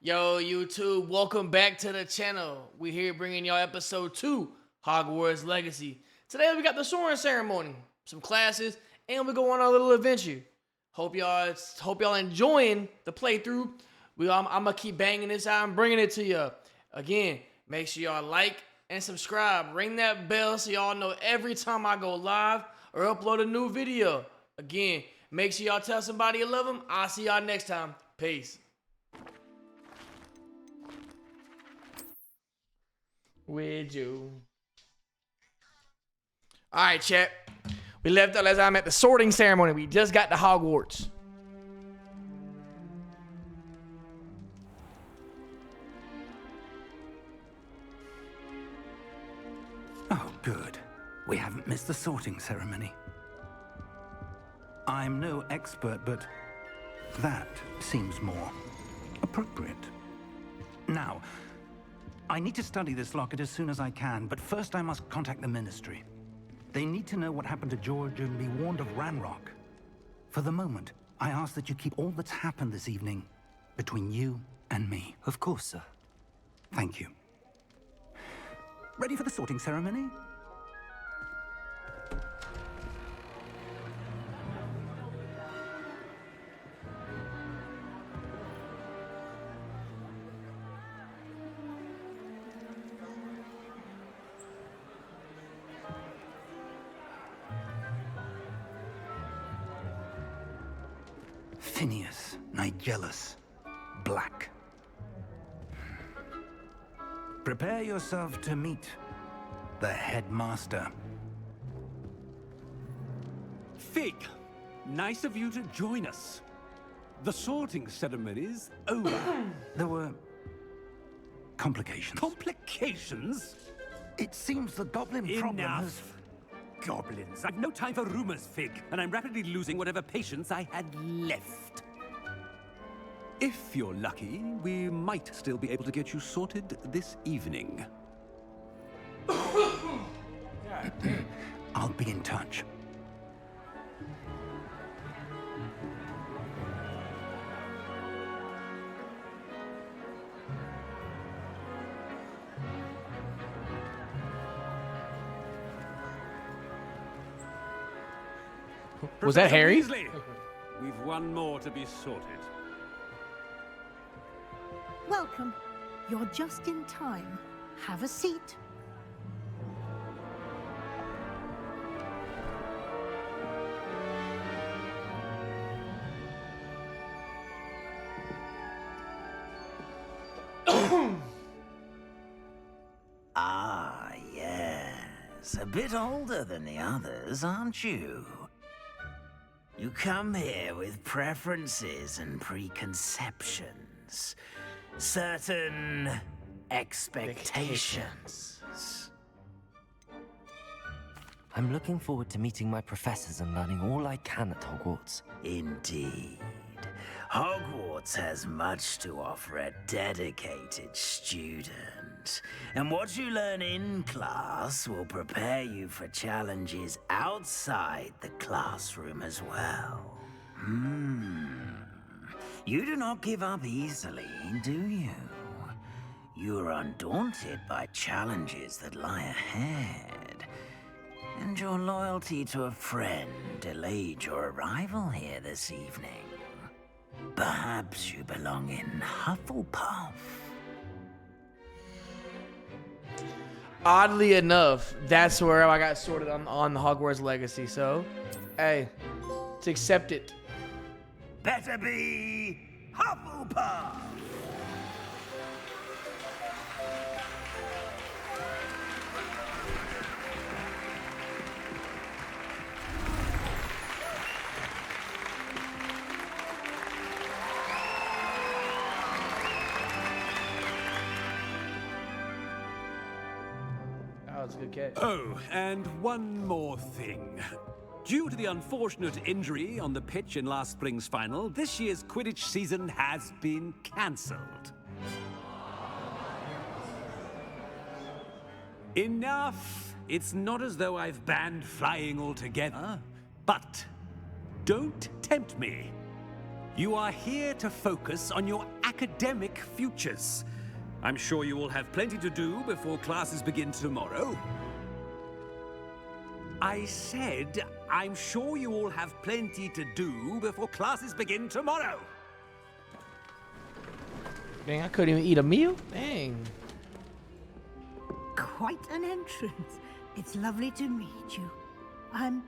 Yo, YouTube, welcome back to the channel. We're here bringing y'all episode 2, Hogwarts Legacy. Today we got the soaring ceremony, some classes, and we go on our little adventure. Hope y'all enjoying the playthrough. I'm gonna keep banging this out and bringing it to you. Again, make sure y'all like and subscribe. Ring that bell so y'all know every time I go live or upload a new video. Again, make sure y'all tell somebody you love them. I'll see y'all next time. Peace. With you. Alright, chat. We left out as I'm at the sorting ceremony. We just got to Hogwarts. Oh, good. We haven't missed the sorting ceremony. I'm no expert, but that seems more appropriate. Now, I need to study this locket as soon as I can, but first I must contact the Ministry. They need to know what happened to George and be warned of Ranrock. For the moment, I ask that you keep all that's happened this evening between you and me. Of course, sir. Thank you. Ready for the sorting ceremony? Phineas Nigellus Black. Prepare yourself to meet the headmaster. Fig, nice of you to join us. The sorting ceremony's over. There were complications. Complications? It seems the goblin problem has... Enough. Goblins. I've no time for rumors, Fig, and I'm rapidly losing whatever patience I had left. If you're lucky, we might still be able to get you sorted this evening. I'll be in touch. Was that Professor Harry? Weasley, we've one more to be sorted. Welcome. You're just in time. Have a seat. Ah, yes. A bit older than the others, aren't you? You come here with preferences and preconceptions. Certain expectations. I'm looking forward to meeting my professors and learning all I can at Hogwarts. Indeed. Hogwarts has much to offer a dedicated student. And what you learn in class will prepare you for challenges outside the classroom as well. You do not give up easily, do you? You are undaunted by challenges that lie ahead. And your loyalty to a friend delayed your arrival here this evening. Perhaps you belong in Hufflepuff. Oddly enough, that's where I got sorted on the Hogwarts Legacy. So, hey, it's accepted. Better be Hufflepuff! That was a good catch. Oh, and one more thing. Due to the unfortunate injury on the pitch in last spring's final, this year's Quidditch season has been cancelled. Enough! It's not as though I've banned flying altogether, but don't tempt me. You are here to focus on your academic futures. I'm sure you all have plenty to do before classes begin tomorrow. I said, I'm sure you all have plenty to do before classes begin tomorrow. Dang, I couldn't even eat a meal? Dang. Quite an entrance. It's lovely to meet you.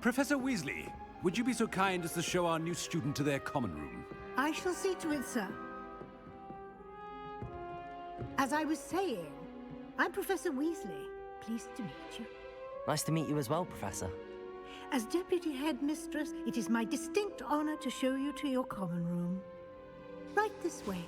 Professor Weasley, would you be so kind as to show our new student to their common room? I shall see to it, sir. As I was saying, I'm Professor Weasley. Pleased to meet you. Nice to meet you as well, Professor. As Deputy Headmistress, it is my distinct honor to show you to your common room. Right this way.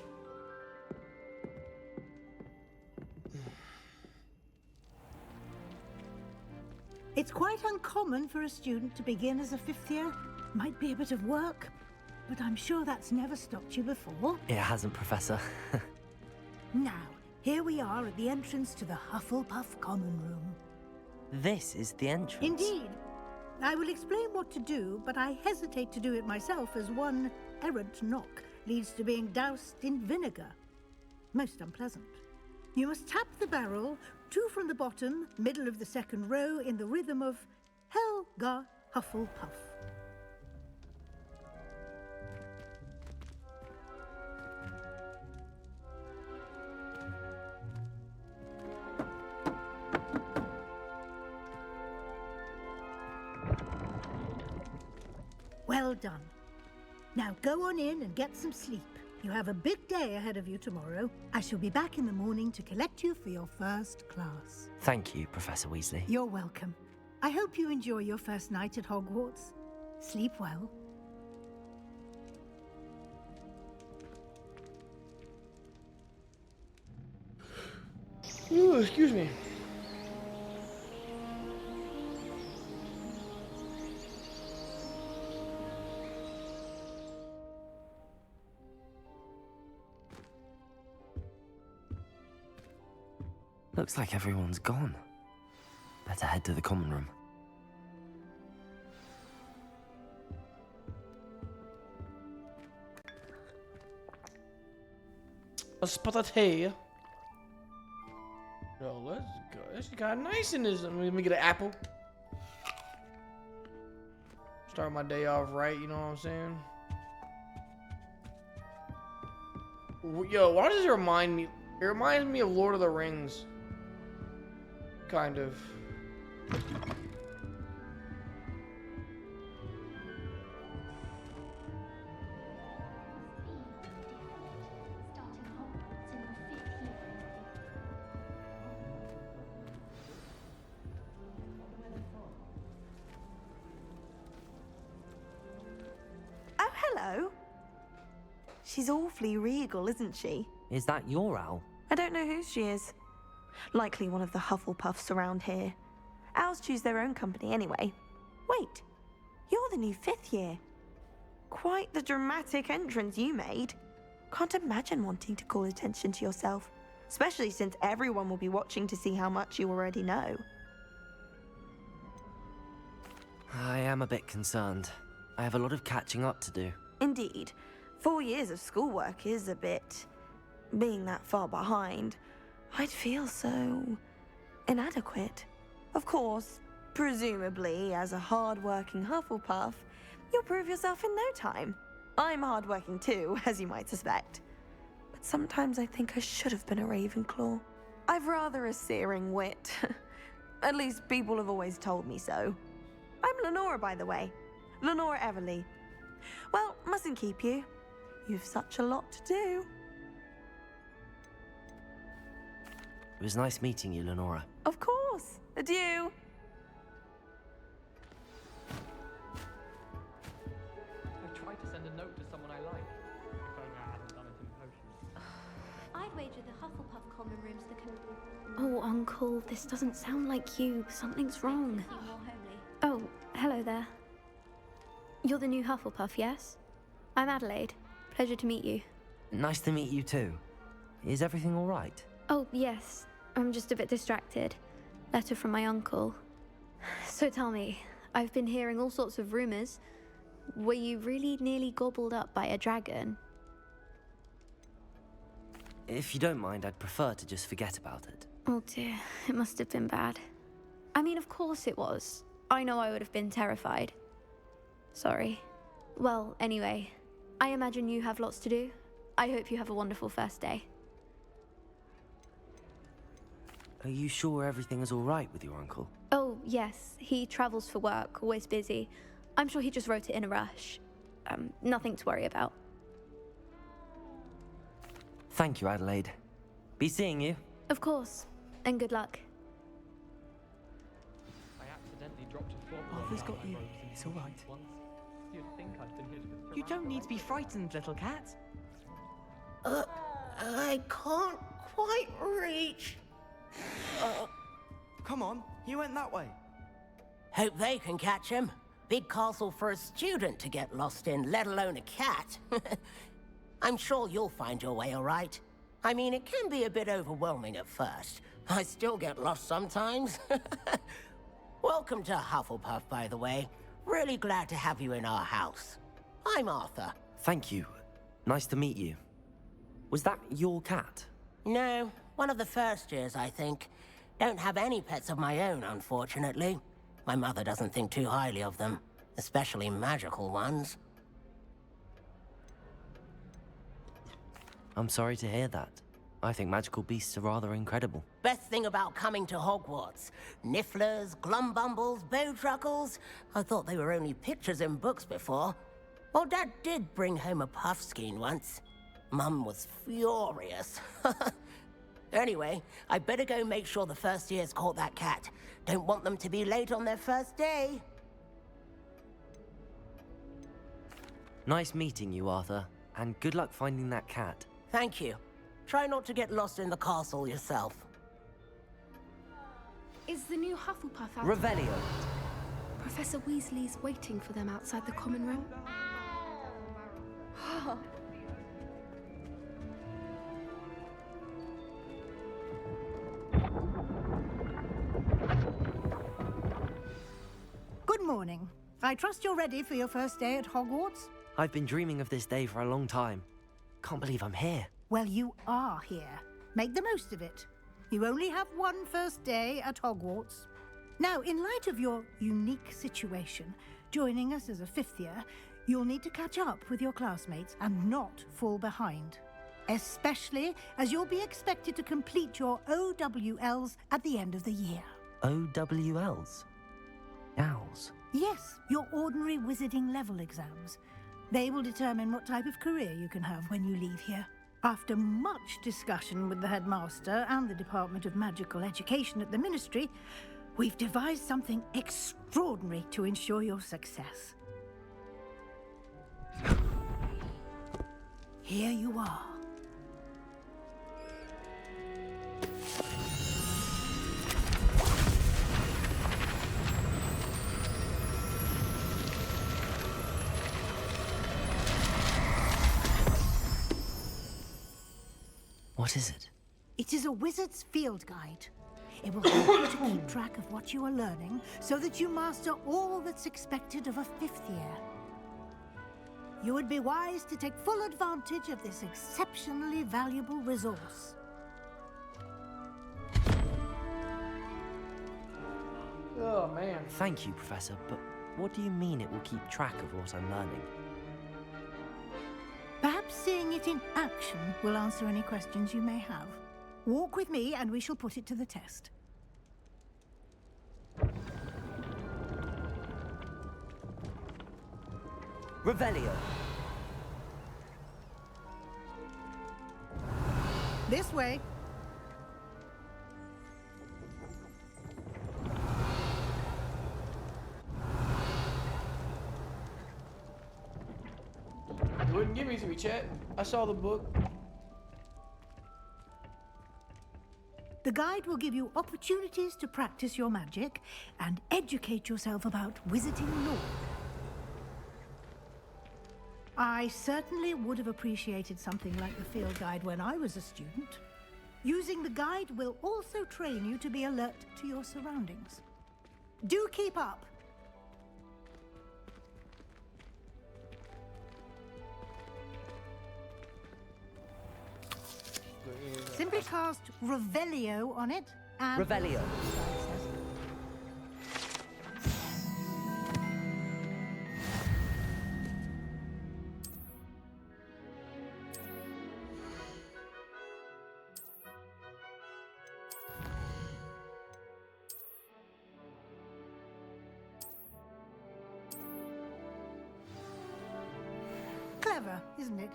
It's quite uncommon for a student to begin as a fifth year. Might be a bit of work, but I'm sure that's never stopped you before. It hasn't, Professor. Now, here we are at the entrance to the Hufflepuff common room. This is the entrance. Indeed. I will explain what to do, but I hesitate to do it myself as one errant knock leads to being doused in vinegar. Most unpleasant. You must tap the barrel, 2 from the bottom, middle of the second row, in the rhythm of Helga Hufflepuff. Well done. Now go on in and get some sleep. You have a big day ahead of you tomorrow. I shall be back in the morning to collect you for your first class. Thank you, Professor Weasley. You're welcome. I hope you enjoy your first night at Hogwarts. Sleep well. Ooh, excuse me. Looks like everyone's gone. Better head to the common room. A spotted hair. Yo, let's go. This got nice in this. Let me get an apple. Start my day off right, you know what I'm saying? Yo, why does it remind me? It reminds me of Lord of the Rings. Kind of. Oh, hello. She's awfully regal, isn't she? Is that your owl? I don't know who she is. Likely one of the Hufflepuffs around here. Owls choose their own company anyway. Wait, you're the new 5th year. Quite the dramatic entrance you made. Can't imagine wanting to call attention to yourself, especially since everyone will be watching to see how much you already know. I am a bit concerned. I have a lot of catching up to do. Indeed, 4 years of schoolwork is a bit... Being that far behind, I'd feel so... inadequate. Of course, presumably, as a hard-working Hufflepuff, you'll prove yourself in no time. I'm hard-working too, as you might suspect. But sometimes I think I should have been a Ravenclaw. I've rather a searing wit. At least people have always told me so. I'm Lenora, by the way. Lenora Everly. Well, mustn't keep you. You've such a lot to do. It was nice meeting you, Lenora. Of course. Adieu. I tried to send a note to someone I like. If only I hadn't done it in potion. I'd wager the Hufflepuff common room's the Oh, Uncle, this doesn't sound like you. Something's wrong. Oh, hello there. You're the new Hufflepuff, yes? I'm Adelaide. Pleasure to meet you. Nice to meet you too. Is everything all right? Oh, yes. I'm just a bit distracted. Letter from my uncle. So tell me, I've been hearing all sorts of rumors. Were you really nearly gobbled up by a dragon? If you don't mind, I'd prefer to just forget about it. Oh dear, it must have been bad. I mean, of course it was. I know I would have been terrified. Sorry. Well, anyway, I imagine you have lots to do. I hope you have a wonderful first day. Are you sure everything is all right with your uncle? Oh, yes. He travels for work, always busy. I'm sure he just wrote it in a rush. Nothing to worry about. Thank you, Adelaide. Be seeing you. Of course. And good luck. I accidentally dropped a flop. Arthur's got you. It's all right. You'd think I'd been hit with You don't need to be frightened, little cat. I can't quite reach. Come on, he went that way. Hope they can catch him. Big castle for a student to get lost in, let alone a cat. I'm sure you'll find your way all right. I mean, it can be a bit overwhelming at first. I still get lost sometimes. Welcome to Hufflepuff, by the way. Really glad to have you in our house. I'm Arthur. Thank you. Nice to meet you. Was that your cat? No, one of the first years, I think. Don't have any pets of my own, unfortunately. My mother doesn't think too highly of them, especially magical ones. I'm sorry to hear that. I think magical beasts are rather incredible. Best thing about coming to Hogwarts. Nifflers, Glumbumbles, Bowtruckles. I thought they were only pictures in books before. Well, Dad did bring home a Puffskein once. Mum was furious. Anyway, I better go make sure the first years caught that cat. Don't want them to be late on their first day. Nice meeting you, Arthur. And good luck finding that cat. Thank you. Try not to get lost in the castle yourself. Is the new Hufflepuff out? Revelio. Professor Weasley's waiting for them outside the common room. Good morning. I trust you're ready for your first day at Hogwarts? I've been dreaming of this day for a long time. Can't believe I'm here. Well, you are here. Make the most of it. You only have one first day at Hogwarts. Now, in light of your unique situation, joining us as a fifth year, you'll need to catch up with your classmates and not fall behind. Especially as you'll be expected to complete your OWLs at the end of the year. OWLs? Owls? Yes, your ordinary wizarding level exams. They will determine what type of career you can have when you leave here. After much discussion with the headmaster and the Department of Magical Education at the Ministry, we've devised something extraordinary to ensure your success. Here you are. What is it? It is a wizard's field guide. It will help you to keep track of what you are learning so that you master all that's expected of a fifth year. You would be wise to take full advantage of this exceptionally valuable resource. Oh, man. Thank you, Professor, but what do you mean it will keep track of what I'm learning? Perhaps seeing it in action will answer any questions you may have. Walk with me and we shall put it to the test. Revelio. This way. You wouldn't give me to me, chat. I saw the book. The guide will give you opportunities to practice your magic and educate yourself about wizarding lore. I certainly would have appreciated something like the field guide when I was a student. Using the guide will also train you to be alert to your surroundings. Do keep up. Simply cast Revelio on it and... Revelio. Clever, isn't it?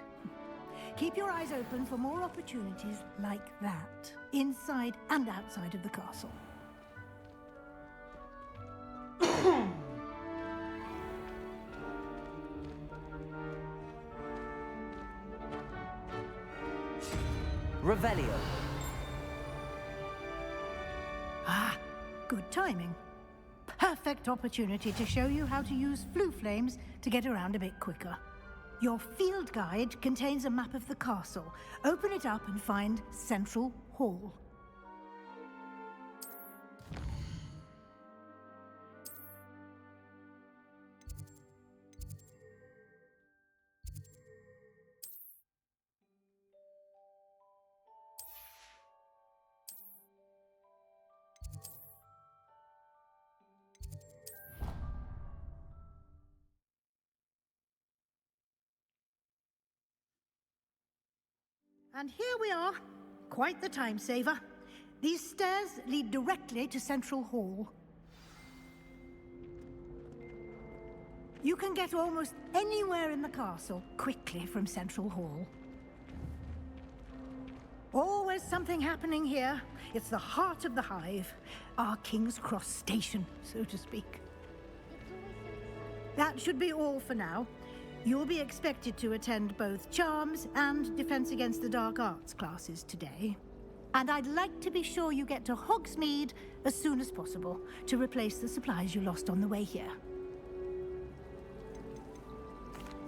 Keep your eyes open for more opportunities like that, inside and outside of the castle. Revelio. Ah, good timing. Perfect opportunity to show you how to use flue flames to get around a bit quicker. Your field guide contains a map of the castle. Open it up and find Central Hall. And here we are. Quite the time saver. These stairs lead directly to Central Hall. You can get almost anywhere in the castle quickly from Central Hall. Always something happening here. It's the heart of the Hive. Our King's Cross station, so to speak. That should be all for now. You'll be expected to attend both Charms and Defense Against the Dark Arts classes today. And I'd like to be sure you get to Hogsmeade as soon as possible to replace the supplies you lost on the way here.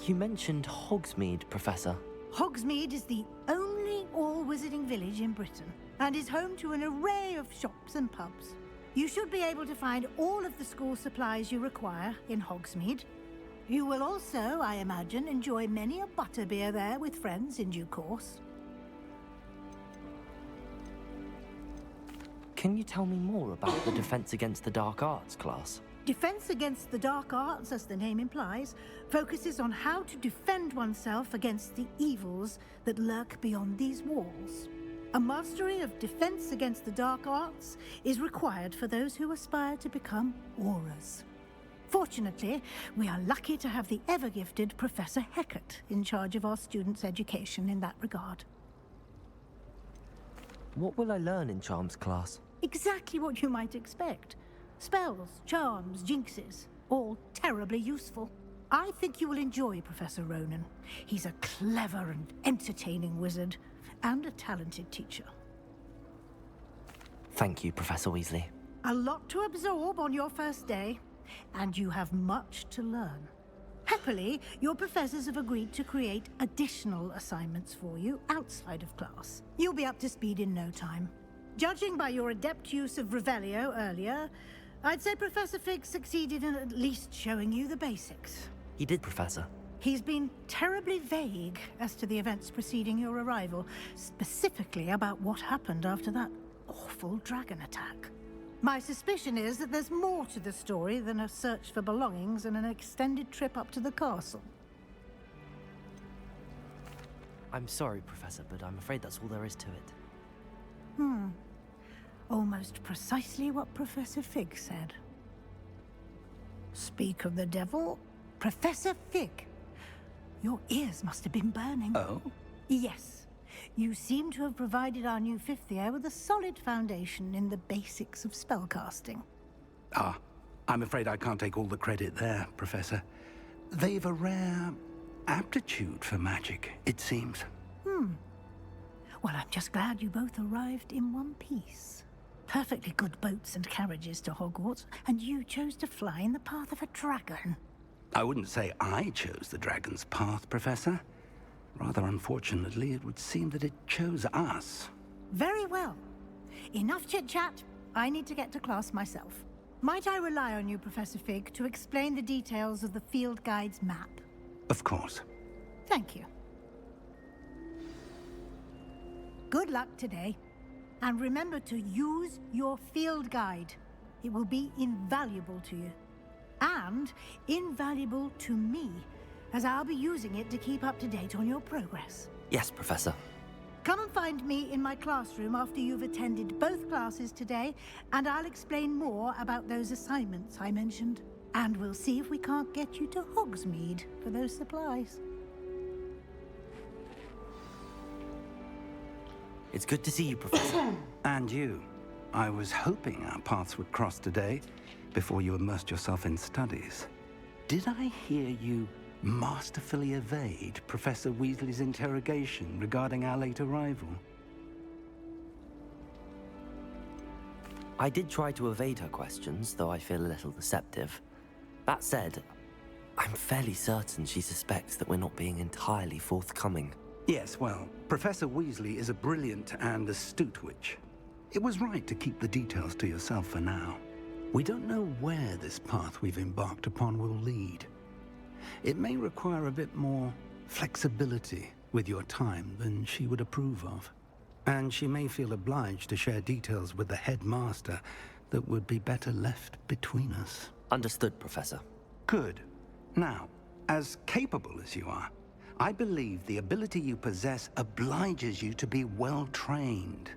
You mentioned Hogsmeade, Professor. Hogsmeade is the only all-wizarding village in Britain and is home to an array of shops and pubs. You should be able to find all of the school supplies you require in Hogsmeade. You will also, I imagine, enjoy many a butterbeer there with friends in due course. Can you tell me more about the Defense Against the Dark Arts class? Defense Against the Dark Arts, as the name implies, focuses on how to defend oneself against the evils that lurk beyond these walls. A mastery of Defense Against the Dark Arts is required for those who aspire to become Aurors. Fortunately, we are lucky to have the ever-gifted Professor Hecat in charge of our students' education in that regard. What will I learn in Charms class? Exactly what you might expect. Spells, charms, jinxes, all terribly useful. I think you will enjoy Professor Ronen. He's a clever and entertaining wizard, and a talented teacher. Thank you, Professor Weasley. A lot to absorb on your first day. And you have much to learn. Happily, your professors have agreed to create additional assignments for you outside of class. You'll be up to speed in no time. Judging by your adept use of Revelio earlier, I'd say Professor Fig succeeded in at least showing you the basics. He did, Professor. He's been terribly vague as to the events preceding your arrival, specifically about what happened after that awful dragon attack. My suspicion is that there's more to the story than a search for belongings and an extended trip up to the castle. I'm sorry, Professor, but I'm afraid that's all there is to it. Almost precisely what Professor Fig said. Speak of the devil, Professor Fig. Your ears must have been burning. Oh? Yes. You seem to have provided our new fifth year with a solid foundation in the basics of spellcasting. Ah, I'm afraid I can't take all the credit there, Professor. They've a rare aptitude for magic, it seems. Well, I'm just glad you both arrived in one piece. Perfectly good boats and carriages to Hogwarts, and you chose to fly in the path of a dragon. I wouldn't say I chose the dragon's path, Professor. Rather unfortunately, it would seem that it chose us. Very well. Enough chit-chat. I need to get to class myself. Might I rely on you, Professor Fig, to explain the details of the field guide's map? Of course. Thank you. Good luck today. And remember to use your field guide. It will be invaluable to you. And invaluable to me, as I'll be using it to keep up to date on your progress. Yes, Professor. Come and find me in my classroom after you've attended both classes today, and I'll explain more about those assignments I mentioned. And we'll see if we can't get you to Hogsmeade for those supplies. It's good to see you, Professor. And you. I was hoping our paths would cross today, before you immersed yourself in studies. Did I hear you masterfully evade Professor Weasley's interrogation regarding our late arrival? I did try to evade her questions, though I feel a little deceptive. That said, I'm fairly certain she suspects that we're not being entirely forthcoming. Yes, well, Professor Weasley is a brilliant and astute witch. It was right to keep the details to yourself for now. We don't know where this path we've embarked upon will lead. It may require a bit more flexibility with your time than she would approve of. And she may feel obliged to share details with the headmaster that would be better left between us. Understood, Professor. Good. Now, as capable as you are, I believe the ability you possess obliges you to be well-trained.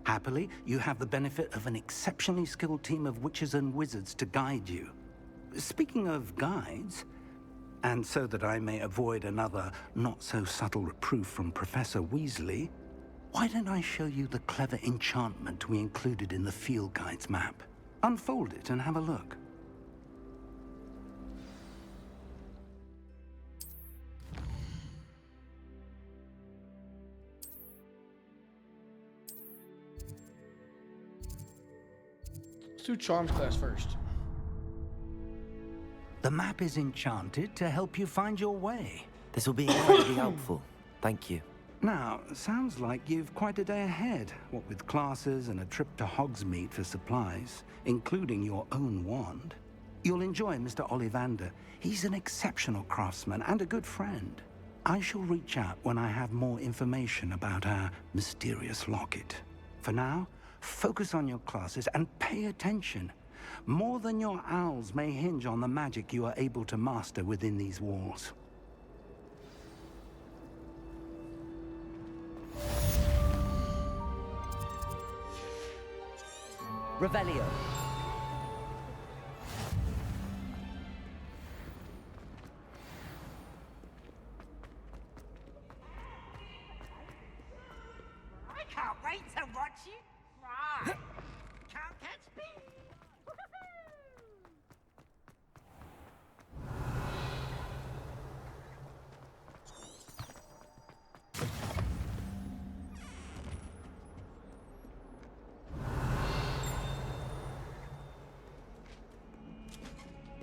Happily, you have the benefit of an exceptionally skilled team of witches and wizards to guide you. Speaking of guides, and so that I may avoid another not-so-subtle reproof from Professor Weasley, why don't I show you the clever enchantment we included in the field guide's map? Unfold it and have a look. Let's do Charms class first. The map is enchanted to help you find your way. This will be incredibly helpful. Thank you. Now, sounds like you've quite a day ahead, what with classes and a trip to Hogsmeade for supplies, including your own wand. You'll enjoy Mr. Ollivander. He's an exceptional craftsman and a good friend. I shall reach out when I have more information about our mysterious locket. For now, focus on your classes and pay attention. More than your owls may hinge on the magic you are able to master within these walls. Revelio. I can't wait to watch you. Right. Can't catch me.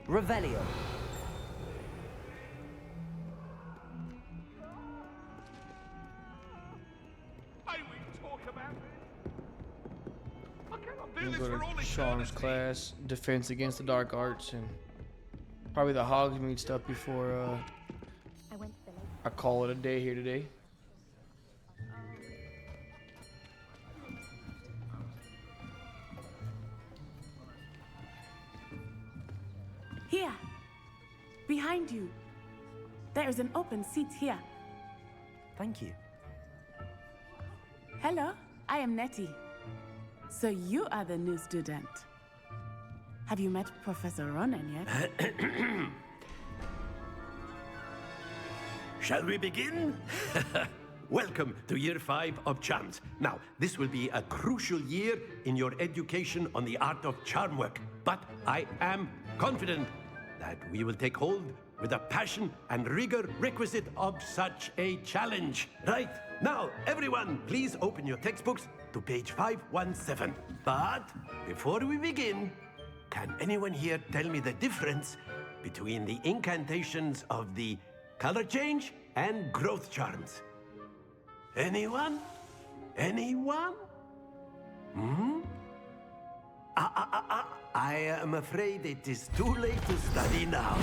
Revelio. We'll go to Charms class, defense against the dark arts, and probably the Hogsmeade stuff before I call it a day here today. Here, behind you. There is an open seat here. Thank you. Hello, I am Nettie. So you are the new student. Have you met Professor Ronan yet? Shall we begin? Welcome to Year 5 of Charms. Now, this will be a crucial year in your education on the art of charm work, but I am confident that we will take hold with the passion and rigor requisite of such a challenge. Right, now, everyone, please open your textbooks to page 517. But before we begin, can anyone here tell me the difference between the incantations of the color change and growth charms? Anyone? Anyone? I am afraid it is too late to study now.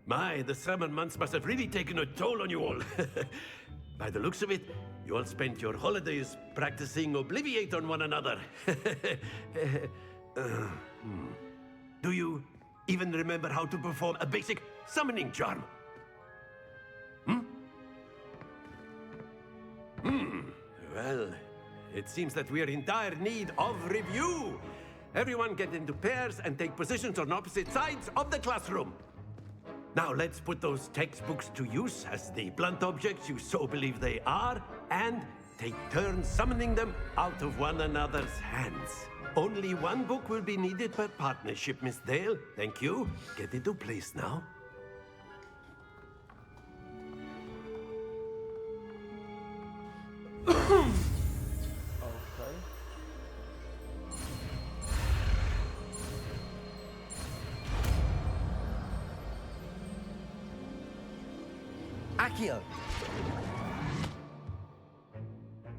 My, the summer months must have really taken a toll on you all. By the looks of it, you all spent your holidays practicing Obliviate on one another. Do you even remember how to perform a basic summoning charm? Well, it seems that we are in dire need of review. Everyone get into pairs and take positions on opposite sides of the classroom. Now let's put those textbooks to use as the blunt objects you so believe they are, and take turns summoning them out of one another's hands. Only one book will be needed per partnership, Miss Dale. Thank you. Get into place now. Accio.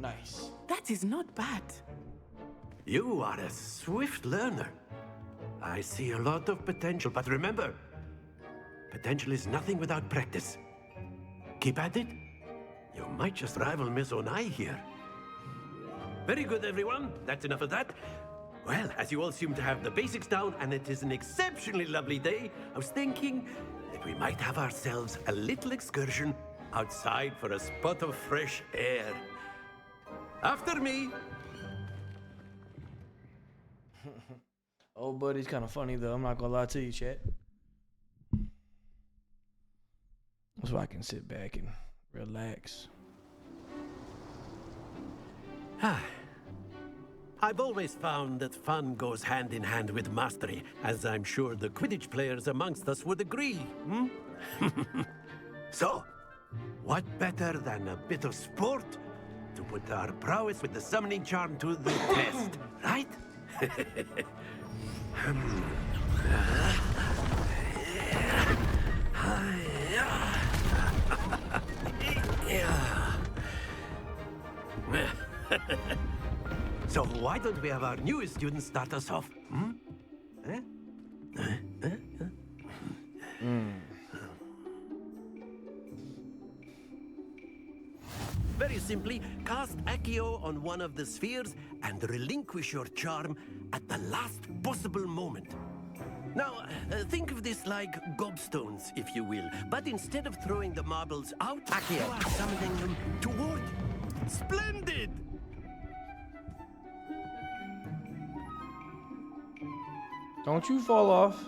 Nice. That is not bad. You are a swift learner. I see a lot of potential, but remember, potential is nothing without practice. Keep at it. You might just rival Miss Onai here. Very good, everyone. That's enough of that. Well, as you all seem to have the basics down, and it is an exceptionally lovely day, I was thinking that we might have ourselves a little excursion outside for a spot of fresh air. After me. Old buddy's kind of funny, though. I'm not going to lie to you, chat. So I can sit back and relax. I've always found that fun goes hand in hand with mastery, as I'm sure the Quidditch players amongst us would agree. So, what better than a bit of sport to put our prowess with the summoning charm to the test, right? So why don't we have our newest student start us off? Very simply, cast Accio on one of the spheres and relinquish your charm at the last possible moment. Now, think of this like gobstones, if you will, but instead of throwing the marbles out, Accio, you are summoning them toward you. Splendid! Don't you fall off.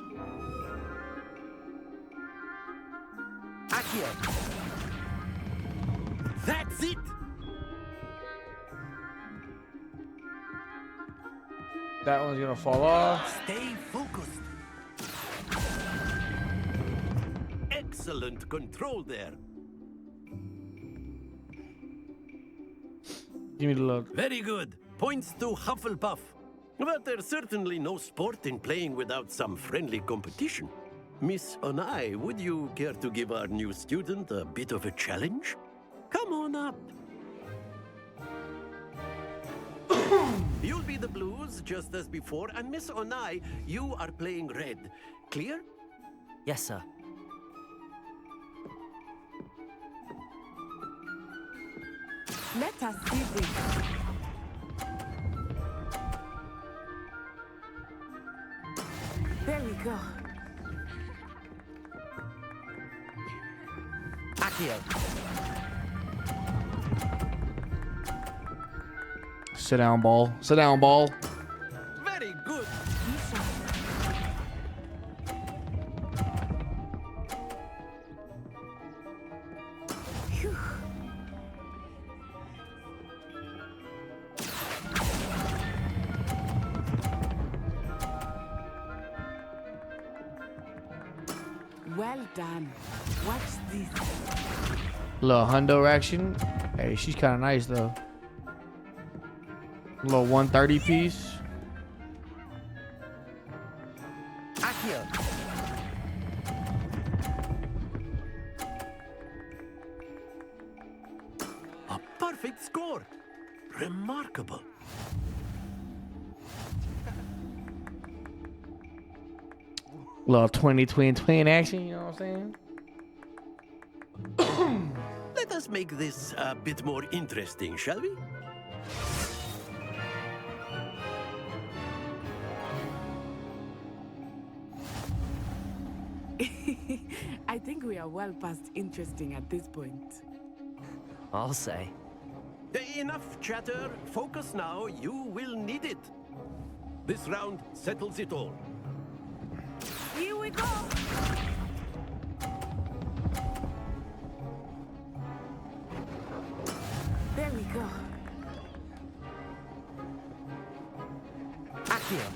Accio. That's it! That one's gonna fall off. Stay focused. Excellent control there. Give me the look. Very good. Points to Hufflepuff. But there's certainly no sport in playing without some friendly competition. Miss Onai, would you care to give our new student a bit of a challenge? Come on up. You'll be the blues, just as before, and Miss Onai, you are playing red. Clear? Yes, sir. Let us see this. There we go. Accio. Sit down, ball. Sit down, ball. Very good. Well done. Watch this. Little hundo action. Hey, she's kind of nice though. Little 130 piece. Accio. A perfect score. Remarkable. Little 20 twin action, you know what I'm saying? Let us make this a bit more interesting, shall we? I think we are well past interesting at this point. I'll say. Enough chatter. Focus now. You will need it. This round settles it all. Here we go! There we go. Accio.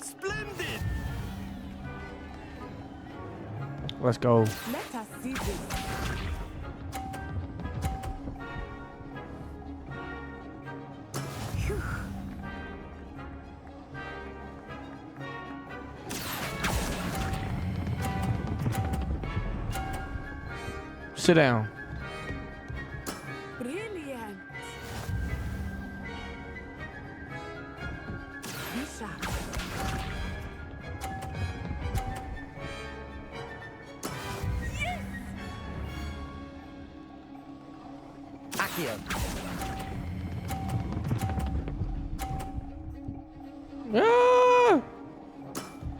Splendid! Let's go. Let us see this. Phew. Sit down. Brilliant. Bishop. Yes! Accio. Ah!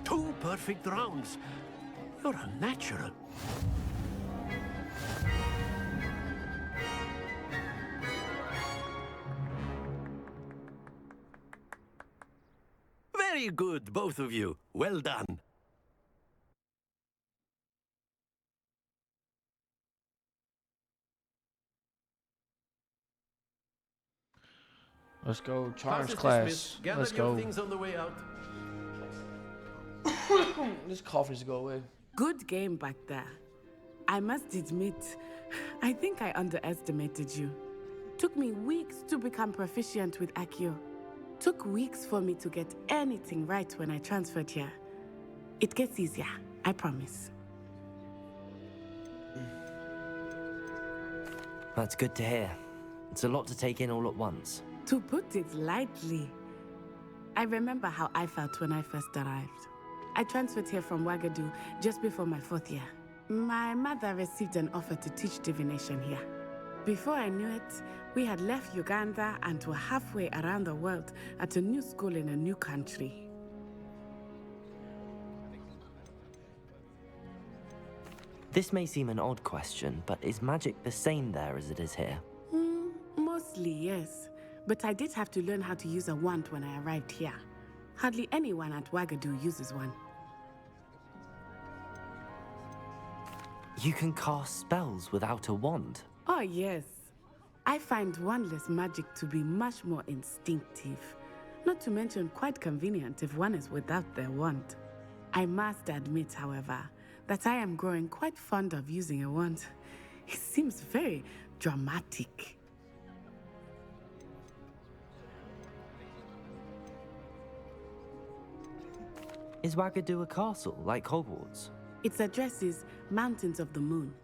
2 perfect rounds. You're a natural. Very good, both of you. Well done. Let's go. Charms Class is class. dismissed. Gather Let's your go. things on the way out. This cough needs to go away. Good game back there. I must admit, I think I underestimated you. Took me weeks to become proficient with Accio. Took weeks for me to get anything right when I transferred here. It gets easier, I promise. That's good to hear. It's a lot to take in all at once. To put it lightly, I remember how I felt when I first arrived. I transferred here from Wagadu just before my 4th year. My mother received an offer to teach divination here. Before I knew it, we had left Uganda and were halfway around the world at a new school in a new country. This may seem an odd question, but is magic the same there as it is here? Mostly, yes. But I did have to learn how to use a wand when I arrived here. Hardly anyone at Wagadu uses one. You can cast spells without a wand? Oh, yes. I find wandless magic to be much more instinctive. Not to mention quite convenient if one is without their wand. I must admit, however, that I am growing quite fond of using a wand. It seems very dramatic. Is Wagadu a castle, like Hogwarts? Its address is Mountains of the Moon.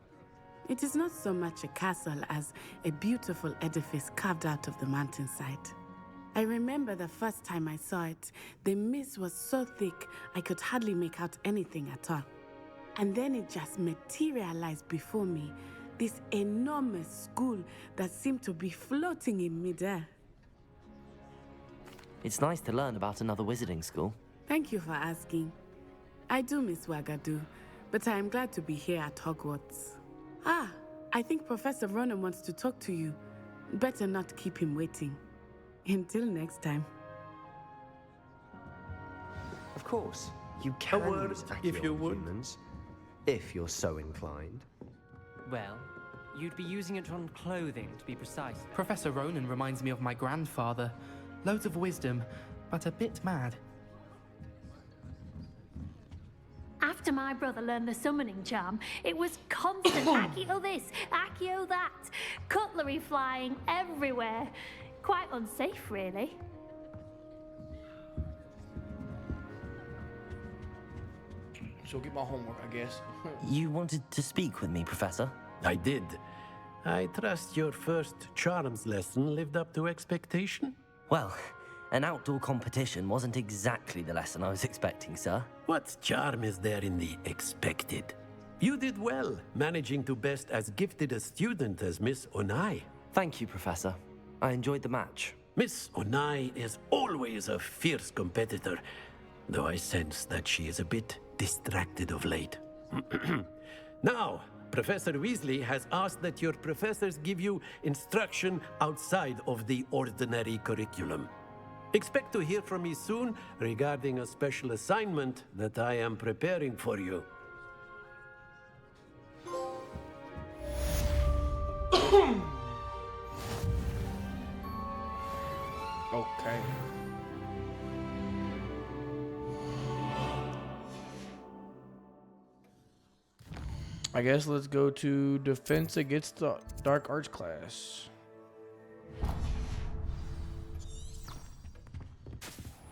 It is not so much a castle as a beautiful edifice carved out of the mountainside. I remember the first time I saw it, the mist was so thick I could hardly make out anything at all. And then it just materialized before me, this enormous school that seemed to be floating in midair. It's nice to learn about another wizarding school. Thank you for asking. I do miss Wagadu, but I am glad to be here at Hogwarts. Ah, I think Professor Ronen wants to talk to you. Better not keep him waiting. Until next time. Of course, you can word, use if Accio you would. humans, if you're so inclined. Well, you'd be using it on clothing, to be precise. Professor Ronen reminds me of my grandfather. Loads of wisdom, but a bit mad. After my brother learned the summoning charm, it was constant Accio this, Accio that, cutlery flying everywhere. Quite unsafe, really. So get my homework, I guess. You wanted to speak with me, Professor? I did. I trust your first charms lesson lived up to expectation? Well, An outdoor competition wasn't exactly the lesson I was expecting, sir. What charm is there in the expected? You did well, managing to best as gifted a student as Miss Onai. Thank you, Professor. I enjoyed the match. Miss Onai is always a fierce competitor, though I sense that she is a bit distracted of late. Now, Professor Weasley has asked that your professors give you instruction outside of the ordinary curriculum. Expect to hear from me soon regarding a special assignment that I am preparing for you. Okay. I guess let's go to Defense Against the Dark Arts class.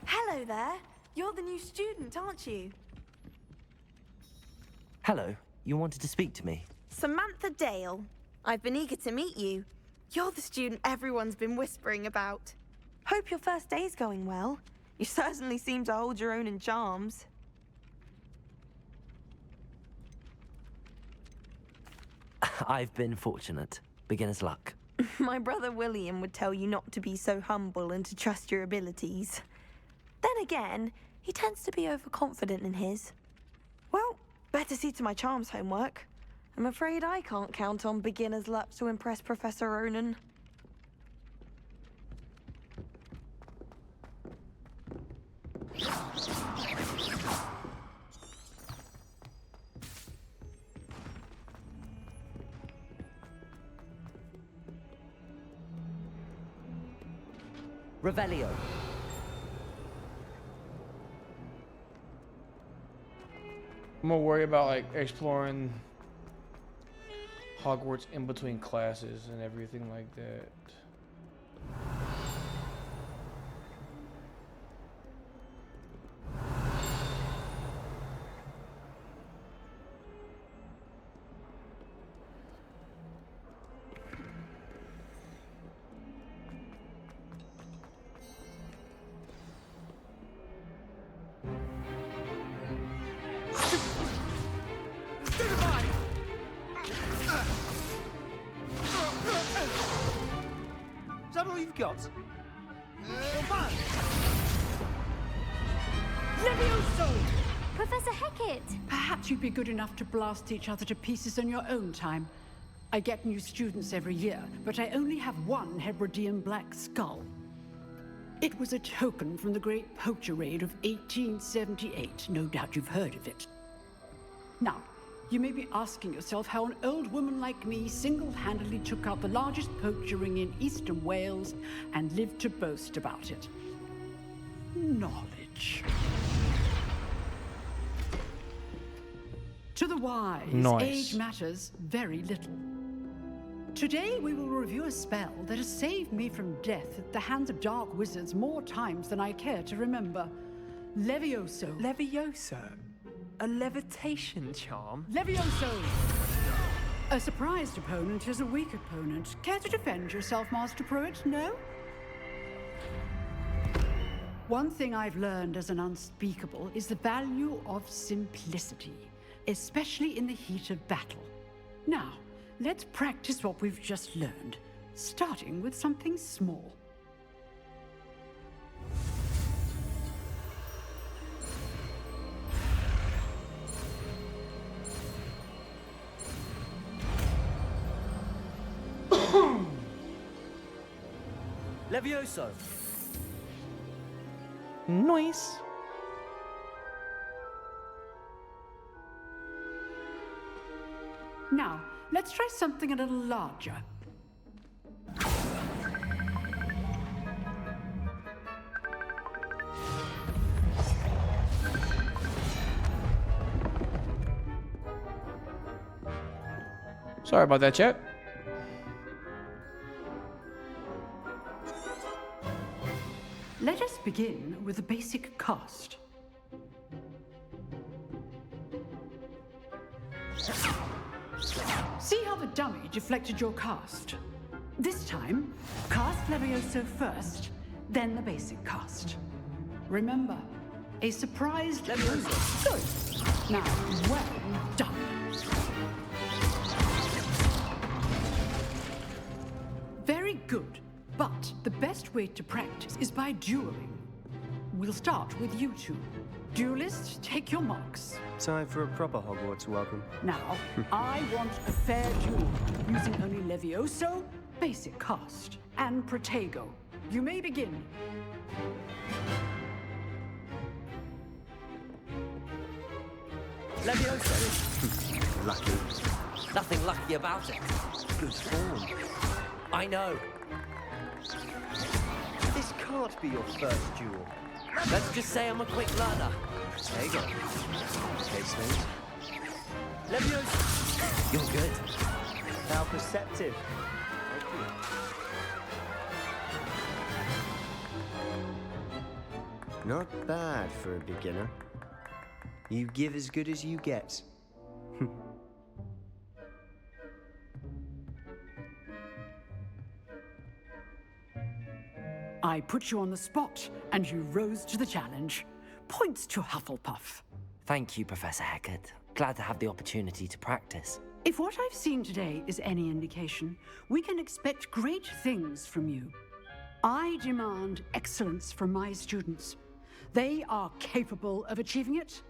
Hello there. You're the new student, aren't you? Hello, you wanted to speak to me? Samantha Dale. I've been eager to meet you. You're the student everyone's been whispering about. Hope your first day's going well. You certainly seem to hold your own in charms. I've been fortunate. Beginner's luck. My brother William would tell you not to be so humble and to trust your abilities. Then again, he tends to be overconfident in his. Well, better see to my charms homework. I'm afraid I can't count on beginner's luck to impress Professor Ronen. Revelio. I'm gonna worry about like exploring Hogwarts in between classes and everything like that. Is that all you've got? Levioso! Professor Hecat! Perhaps you'd be good enough to blast each other to pieces in your own time. I get new students every year, but I only have one Hebridean black skull. It was a token from the Great Poacher Raid of 1878. No doubt you've heard of it. Now, you may be asking yourself how an old woman like me single-handedly took out the largest poacher ring in eastern Wales and lived to boast about it. Knowledge. To the wise, Nice. age matters very little. Today we will review a spell that has saved me from death at the hands of dark wizards more times than I care to remember. Levioso. Levioso? A levitation charm? Levioso! A surprised opponent is a weak opponent. Care to defend yourself, Master Pruitt? No? One thing I've learned as an unspeakable is the value of simplicity, especially in the heat of battle. Now, let's practice what we've just learned, starting with something small. Levioso! Nice. Now, let's try something a little larger. Sorry about that, chat. Let us begin with a basic cast. See how the dummy deflected your cast? This time, cast Levioso first, then the basic cast. Remember, a surprise Leviosa. Good. Now, well done. Very good. But the best way to practice is by dueling. We'll start with you two. Duelists, take your marks. Time for a proper Hogwarts welcome. Now, I want a fair duel, using only Levioso, basic cast, and Protego. You may begin. Levioso! Lucky. Nothing lucky about it. Good form. I know. This can't be your first duel. Let's just say I'm a quick learner. There you go. Okay, Snape. Leviosa! You're good. How perceptive. Thank you. Not bad for a beginner. You give as good as you get. I put you on the spot, and you rose to the challenge. Points to Hufflepuff. Thank you, Professor Hecat. Glad to have the opportunity to practice. If what I've seen today is any indication, we can expect great things from you. I demand excellence from my students. They are capable of achieving it,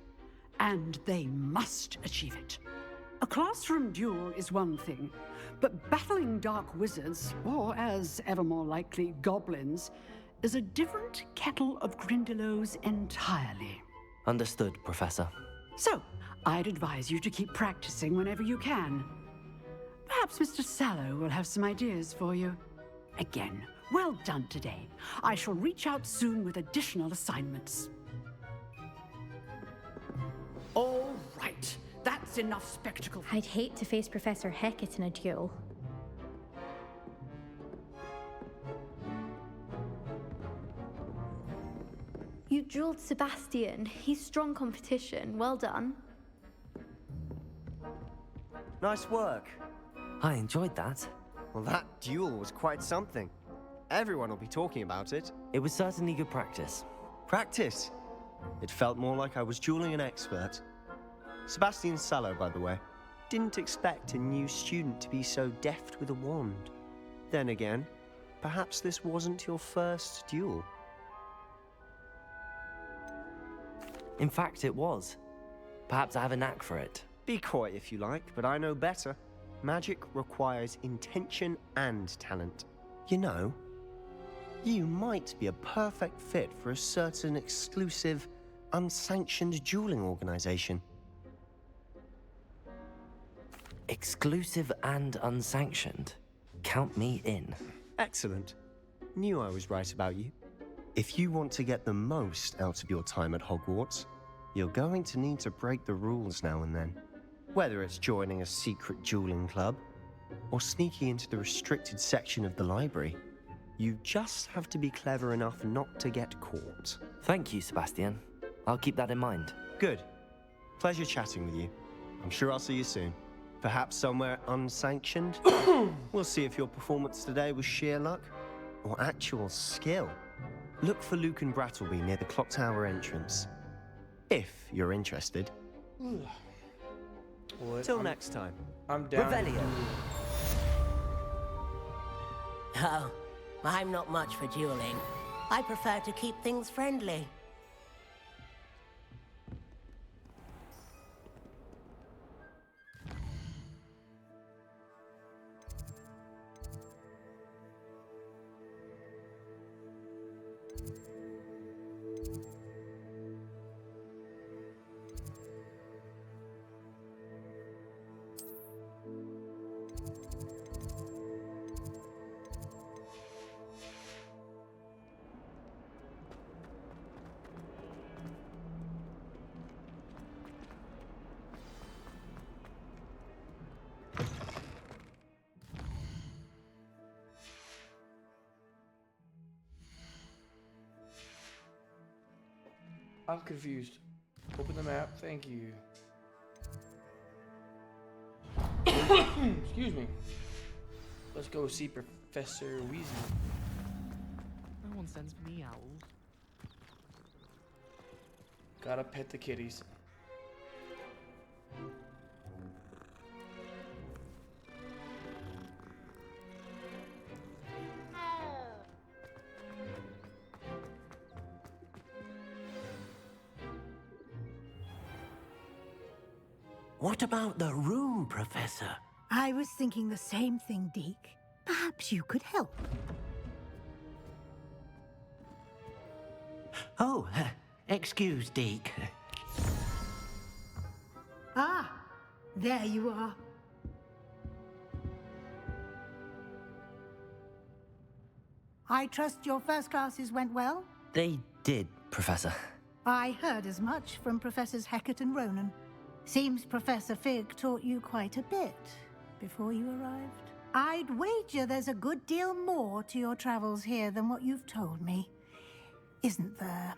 and they must achieve it. A classroom duel is one thing, but battling dark wizards, or as ever more likely, goblins, is a different kettle of Grindylows entirely. Understood, Professor. So, I'd advise you to keep practicing whenever you can. Perhaps Mr. Sallow will have some ideas for you. Again, well done today. I shall reach out soon with additional assignments. All right. That's enough spectacle. I'd hate to face Professor Hecat in a duel. You dueled Sebastian. He's strong competition. Well done. Nice work. I enjoyed that. Well, that duel was quite something. Everyone will be talking about it. It was certainly good practice. Practice? It felt more like I was dueling an expert. Sebastian Sallow, by the way. Didn't expect a new student to be so deft with a wand. Then again, perhaps this wasn't your first duel. In fact, it was. Perhaps I have a knack for it. Be coy if you like, but I know better. Magic requires intention and talent. You know, you might be a perfect fit for a certain exclusive, unsanctioned dueling organization. Exclusive and unsanctioned. Count me in. Excellent. Knew I was right about you. If you want to get the most out of your time at Hogwarts, you're going to need to break the rules now and then. Whether it's joining a secret dueling club, or sneaking into the restricted section of the library, you just have to be clever enough not to get caught. Thank you, Sebastian. I'll keep that in mind. Good. Pleasure chatting with you. I'm sure I'll see you soon. Perhaps somewhere unsanctioned? We'll see if your performance today was sheer luck or actual skill. Look for Luke and Brattleby near the clock tower entrance. If you're interested. Till next time. I'm down. Revelio. Oh, I'm not much for dueling. I prefer to keep things friendly. I'm confused. Open the map. Thank you. Excuse me. Let's go see Professor Weasley. Someone sends me owls. Gotta pet the kitties. What about the room, Professor? I was thinking the same thing, Deke. Perhaps you could help. Oh, excuse, Deke. Ah, there you are. I trust your first classes went well? They did, Professor. I heard as much from Professors Hecat and Ronan. Seems Professor Fig taught you quite a bit before you arrived. I'd wager there's a good deal more to your travels here than what you've told me. Isn't there?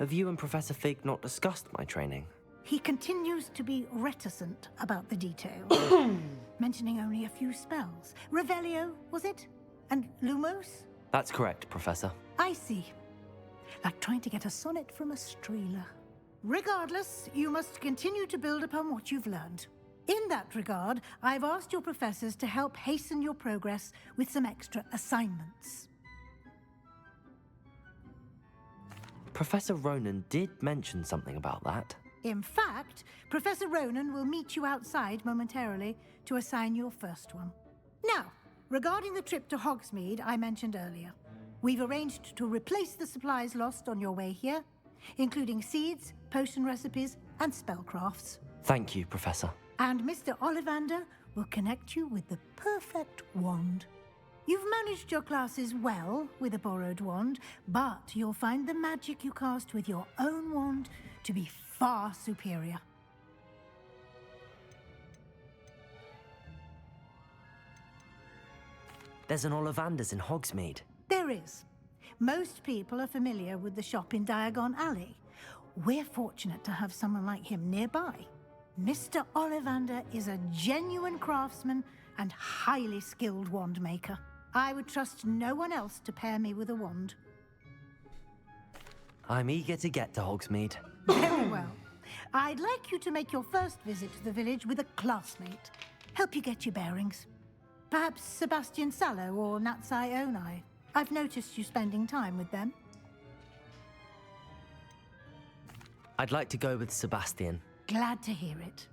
Have you and Professor Fig not discussed my training? He continues to be reticent about the details, mentioning only a few spells. Revelio, was it? And Lumos? That's correct, Professor. I see. Like trying to get a sonnet from a Streeler. Regardless, you must continue to build upon what you've learned. In that regard, I've asked your professors to help hasten your progress with some extra assignments. Professor Ronan did mention something about that. In fact, Professor Ronan will meet you outside momentarily to assign your first one. Now, regarding the trip to Hogsmeade I mentioned earlier, we've arranged to replace the supplies lost on your way here, including seeds, potion recipes, and spellcrafts. Thank you, Professor. And Mr. Ollivander will connect you with the perfect wand. You've managed your classes well with a borrowed wand, but you'll find the magic you cast with your own wand to be far superior. There's an Ollivander's in Hogsmeade. There is. Most people are familiar with the shop in Diagon Alley. We're fortunate to have someone like him nearby. Mr. Ollivander is a genuine craftsman and highly skilled wand maker. I would trust no one else to pair me with a wand. I'm eager to get to Hogsmeade. Very well. I'd like you to make your first visit to the village with a classmate. Help you get your bearings. Perhaps Sebastian Sallow or Natsai Onai. I've noticed you spending time with them. I'd like to go with Sebastian. Glad to hear it.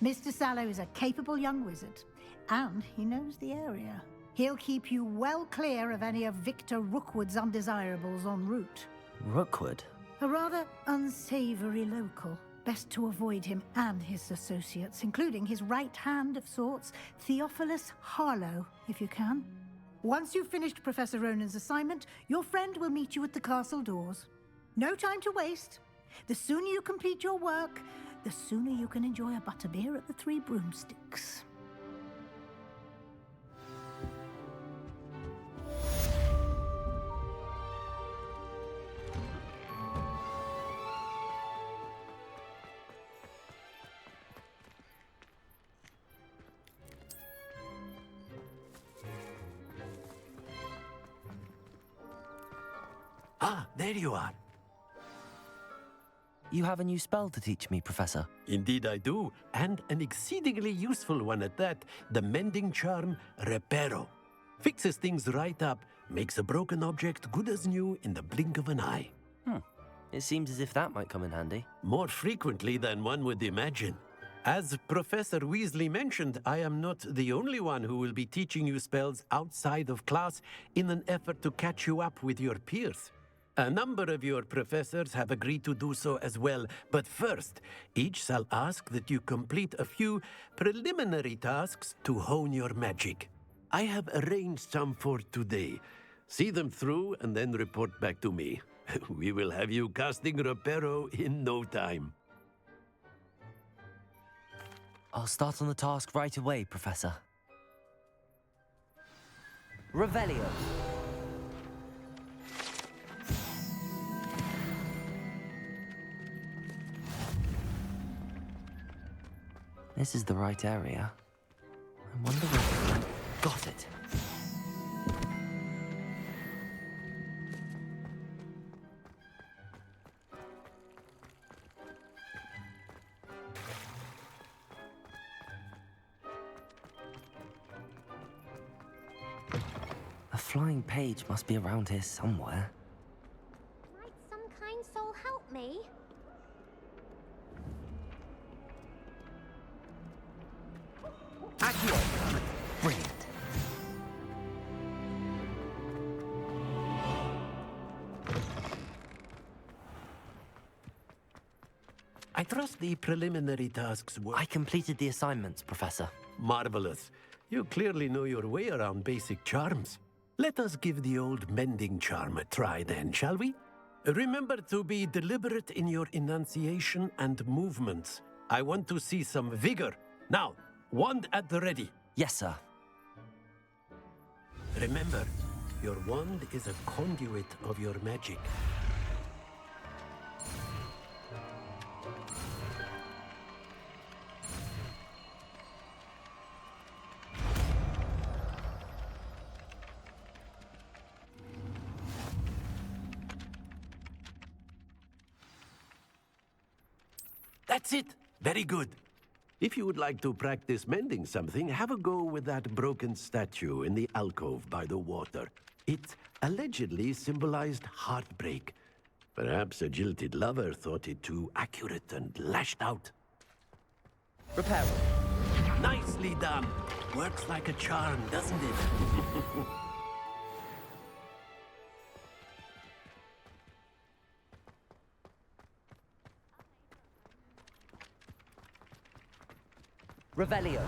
Mr. Sallow is a capable young wizard, and he knows the area. He'll keep you well clear of any of Victor Rookwood's undesirables en route. Rookwood? A rather unsavory local. Best to avoid him and his associates, including his right hand of sorts, Theophilus Harlow, if you can. Once you've finished Professor Ronan's assignment, your friend will meet you at the castle doors. No time to waste. The sooner you complete your work, the sooner you can enjoy a butterbeer at the Three Broomsticks. Ah, there you are. You have a new spell to teach me, Professor. Indeed I do, and an exceedingly useful one at that, the mending charm Reparo. Fixes things right up, makes a broken object good as new in the blink of an eye. It seems as if that might come in handy. More frequently than one would imagine. As Professor Weasley mentioned, I am not the only one who will be teaching you spells outside of class in an effort to catch you up with your peers. A number of your professors have agreed to do so as well, but first, each shall ask that you complete a few preliminary tasks to hone your magic. I have arranged some for today. See them through and then report back to me. We will have you casting Reparo in no time. I'll start on the task right away, Professor. Revelio. This is the right area. I wonder where... Got it. flying page must be around here somewhere. Might some kind soul help me? Accio! Brilliant. I trust the preliminary tasks were... I completed the assignments, Professor. Marvelous. You clearly know your way around basic charms. Let us give the old mending charm a try then, shall we? Remember to be deliberate in your enunciation and movements. I want to see some vigor. Now, wand at the ready. Yes, sir. Remember, your wand is a conduit of your magic. That's it. Very good. If you would like to practice mending something, have a go with that broken statue in the alcove by the water. It allegedly symbolized heartbreak. Perhaps a jilted lover thought it too accurate and lashed out. Repair. Nicely done. Works like a charm, doesn't it? Revelio.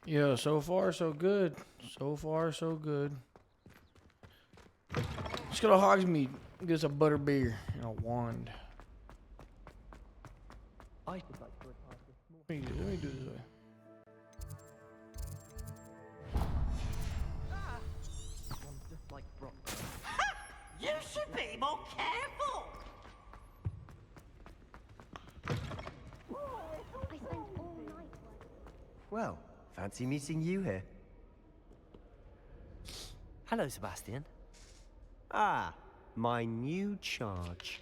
Yeah, so far so good. So far so good. Let's go to Hogsmeade. Get us a butter beer and a wand. I should like to retire this Let me do this way. Just like Brock. You should be more careful! I spent all night Well, fancy meeting you here. Hello, Sebastian. Ah, my new charge.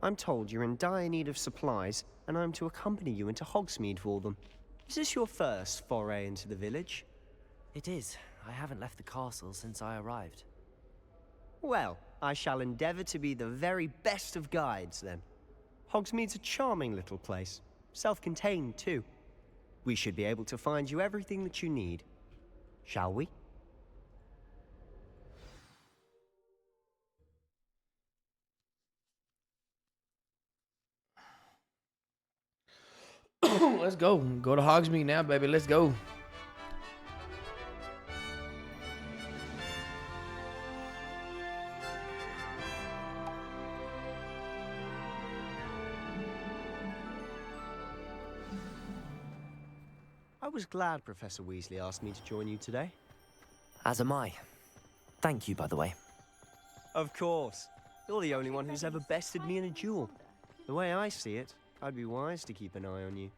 I'm told you're in dire need of supplies, and I'm to accompany you into Hogsmeade for them. Is this your first foray into the village? It is. I haven't left the castle since I arrived. Well, I shall endeavor to be the very best of guides, then. Hogsmeade's a charming little place. Self-contained, too. We should be able to find you everything that you need. Shall we? Let's go. Go to Hogsmeade now, baby. Let's go. I was glad Professor Weasley asked me to join you today. As am I. Thank you, by the way. Of course. You're the only one who's ever bested me in a duel. The way I see it, I'd be wise to keep an eye on you.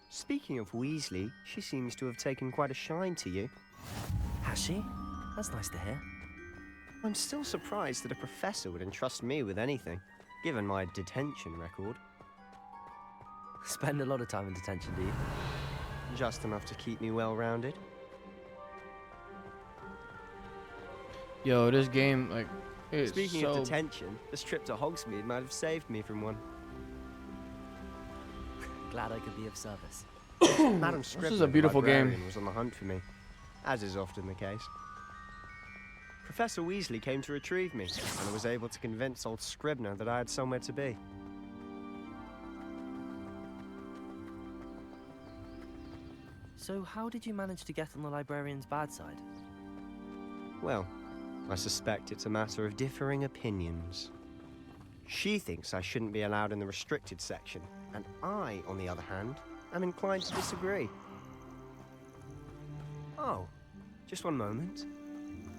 Speaking of Weasley, she seems to have taken quite a shine to you. Has she? That's nice to hear. I'm still surprised that a professor would entrust me with anything, given my detention record. Spend a lot of time in detention, do you? Just enough to keep me well-rounded. Yo, this game, like, it's Speaking so... of detention, this trip to Hogsmeade might have saved me from one. Glad I could be of service. Madam Scribner, This is a beautiful the game. librarian, was on the hunt for me, as is often the case. Professor Weasley came to retrieve me, and I was able to convince old Scribner that I had somewhere to be. So how did you manage to get on the librarian's bad side? Well, I suspect it's a matter of differing opinions. She thinks I shouldn't be allowed in the restricted section, and I, on the other hand, am inclined to disagree. Oh, just one moment.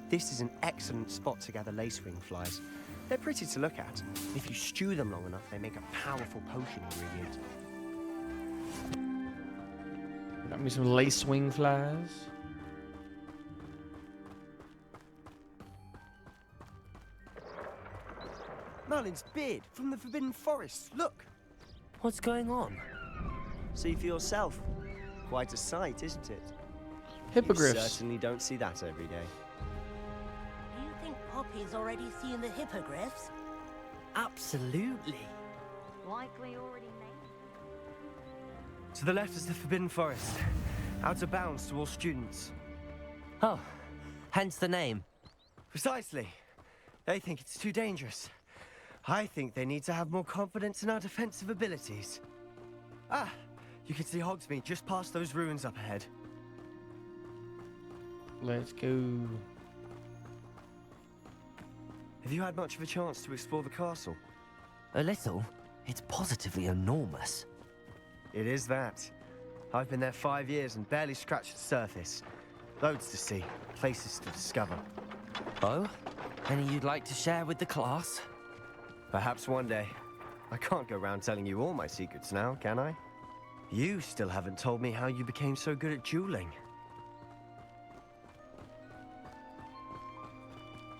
This is an excellent spot to gather lacewing flies. They're pretty to look at. If you stew them long enough, they make a powerful potion ingredient. Got me some lacewing flies. Merlin's beard from the Forbidden Forest. Look. What's going on? See for yourself. Quite a sight, isn't it? Hippogriffs. You certainly don't see that every day. Do you think Poppy's already seen the hippogriffs? Absolutely. Likely already named. To the left is the Forbidden Forest. Out of bounds to all students. Oh, hence the name. Precisely. They think it's too dangerous. I think they need to have more confidence in our defensive abilities. Ah, you can see Hogsmeade just past those ruins up ahead. Let's go. Have you had much of a chance to explore the castle? A little. It's positively enormous. It is that. I've been there 5 years and barely scratched the surface. Loads to see, places to discover. Oh? Any you'd like to share with the class? Perhaps one day. I can't go around telling you all my secrets now, can I? You still haven't told me how you became so good at dueling.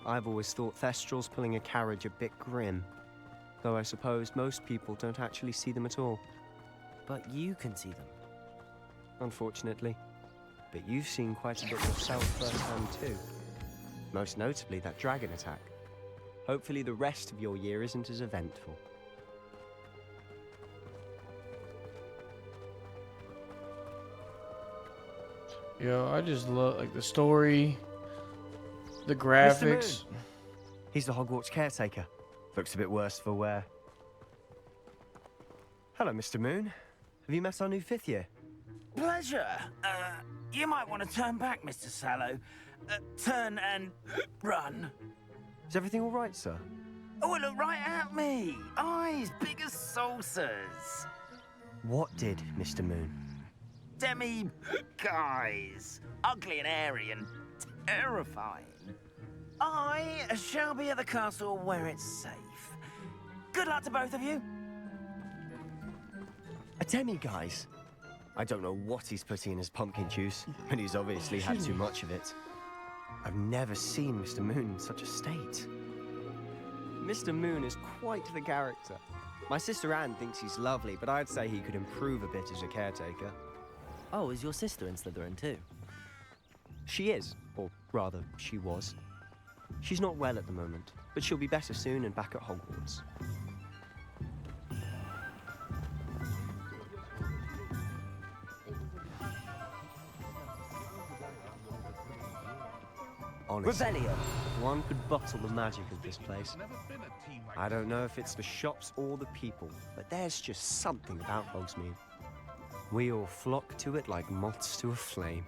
I've always thought Thestrals pulling a carriage a bit grim. Though I suppose most people don't actually see them at all. But you can see them. Unfortunately. But you've seen quite a bit yourself firsthand too. Most notably that dragon attack. Hopefully the rest of your year isn't as eventful. Yo, I just love like the story, the graphics. Mr. Moon. He's the Hogwarts caretaker. Looks a bit worse for wear. Hello, Mr. Moon. Have you met our new 5th year? Pleasure. You might want to turn back, Mr. Sallow. Turn and run. Is everything all right, sir? Oh, look right at me. Eyes big as saucers. What did, Mr. Moon? Demi guys. Ugly and airy and terrifying. I shall be at the castle where it's safe. Good luck to both of you. A demi-guise? I don't know what he's putting in his pumpkin juice, but he's obviously had too much of it. I've never seen Mr. Moon in such a state. Mr. Moon is quite the character. My sister Anne thinks he's lovely, but I'd say he could improve a bit as a caretaker. Oh, is your sister in Slytherin too? She is, or rather, she was. She's not well at the moment, but she'll be better soon and back at Hogwarts. Honestly, Revelio. if one could bottle the magic of this place. I don't know if it's the shops or the people, but there's just something about Hogsmeade. We all flock to it like moths to a flame.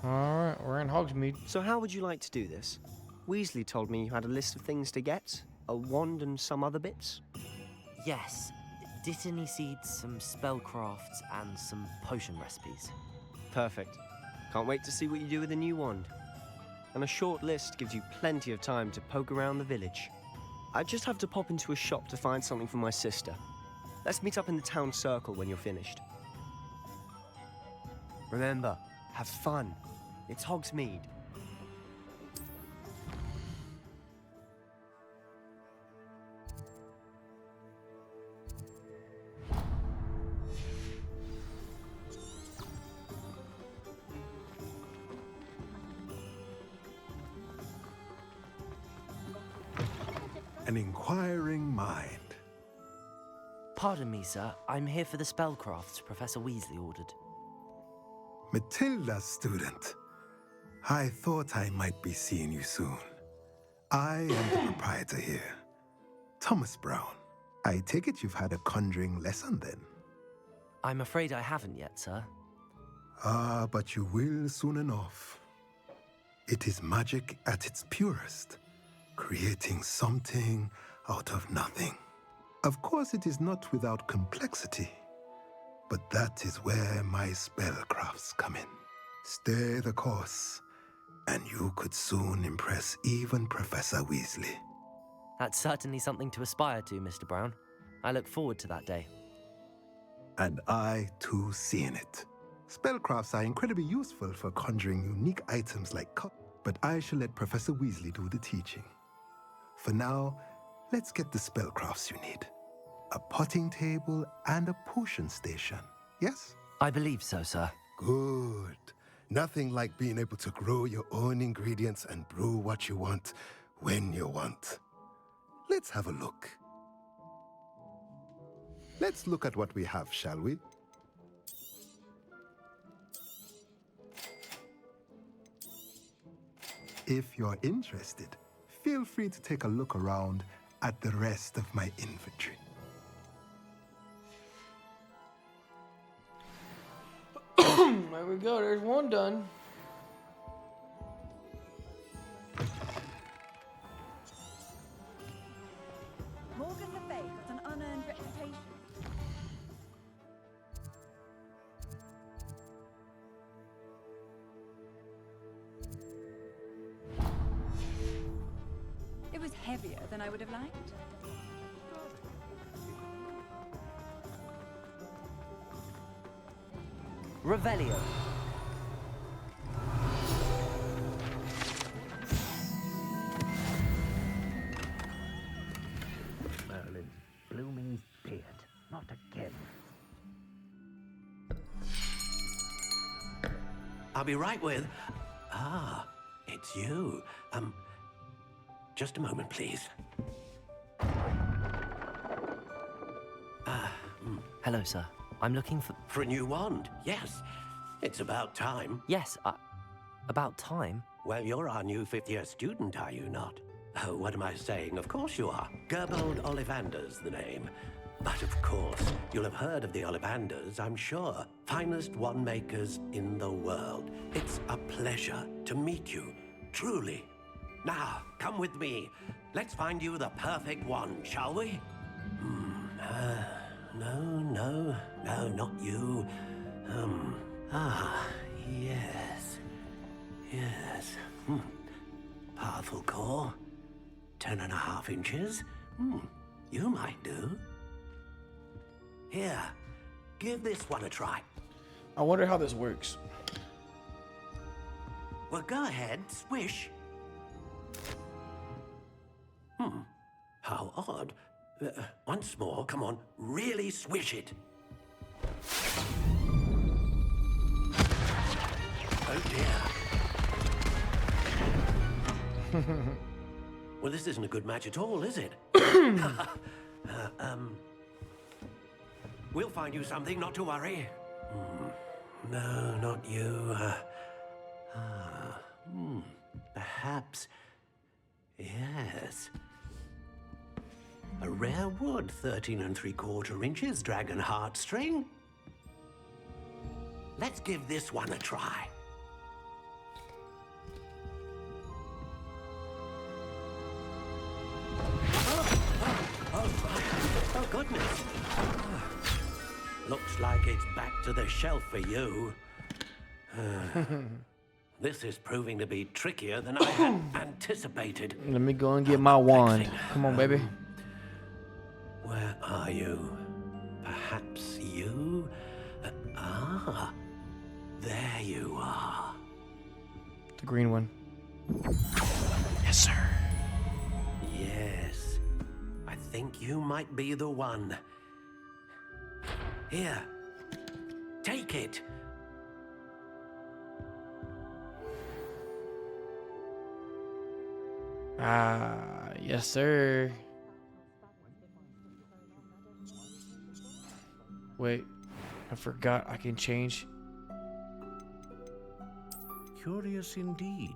Alright, we're in Hogsmeade. So how would you like to do this? Weasley told me you had a list of things to get, a wand and some other bits. Yes. Dittany seeds, some spellcrafts, and some potion recipes. Perfect. Can't wait to see what you do with the new wand. And a short list gives you plenty of time to poke around the village. I just have to pop into a shop to find something for my sister. Let's meet up in the town circle when you're finished. Remember, have fun. It's Hogsmeade. An inquiring mind. Pardon me, sir. I'm here for the spellcrafts Professor Weasley ordered. Matilda, student. I thought I might be seeing you soon. I am the proprietor here, Thomas Brown. I take it you've had a conjuring lesson then? I'm afraid I haven't yet, sir. Ah, but you will soon enough. It is magic at its purest, creating something out of nothing. Of course, it is not without complexity, but that is where my spellcrafts come in. Stay the course, and you could soon impress even Professor Weasley. That's certainly something to aspire to, Mr. Brown. I look forward to that day. And I, too, see in it. Spellcrafts are incredibly useful for conjuring unique items like cup, but I shall let Professor Weasley do the teaching. For now, let's get the spellcrafts you need. A potting table and a potion station, yes? I believe so, sir. Good. Nothing like being able to grow your own ingredients and brew what you want when you want. Let's have a look. Let's look at what we have, shall we? If you're interested, feel free to take a look around at the rest of my inventory. There we go, there's one done. Morgan Le Fay has an unearned reputation. It was heavier than I would have liked. Revelio. Merlin's blooming beard. Not again. I'll be right with... Ah, it's you. Just a moment, please. Hello, sir. I'm looking for... For a new wand, yes. It's about time. Yes, about time? Well, you're our new fifth-year student, are you not? Oh, what am I saying? Of course you are. Gerbold Ollivander's the name. But of course, you'll have heard of the Ollivanders, I'm sure. Finest wand makers in the world. It's a pleasure to meet you, truly. Now, come with me. Let's find you the perfect wand, shall we? No, not you. Yes. Powerful core. 10.5 inches. You might do. Here, give this one a try. I wonder how this works. Well, go ahead, swish. How odd. Once more, come on, really swish it. Oh dear. Well, this isn't a good match at all, is it? We'll find you something, not to worry. No, not you. Perhaps. Yes. A rare wood, 13 3/4 inches, dragon heartstring. Let's give this one a try. Oh, goodness. Looks like it's back to the shelf for you. This is proving to be trickier than I had anticipated. Let me go and get my wand. Come on, baby. Where are you? Perhaps you? There you are. The green one. Yes, sir. Yes. I think you might be the one. Here. Take it. Yes, sir. Wait, I forgot I can change. Curious indeed.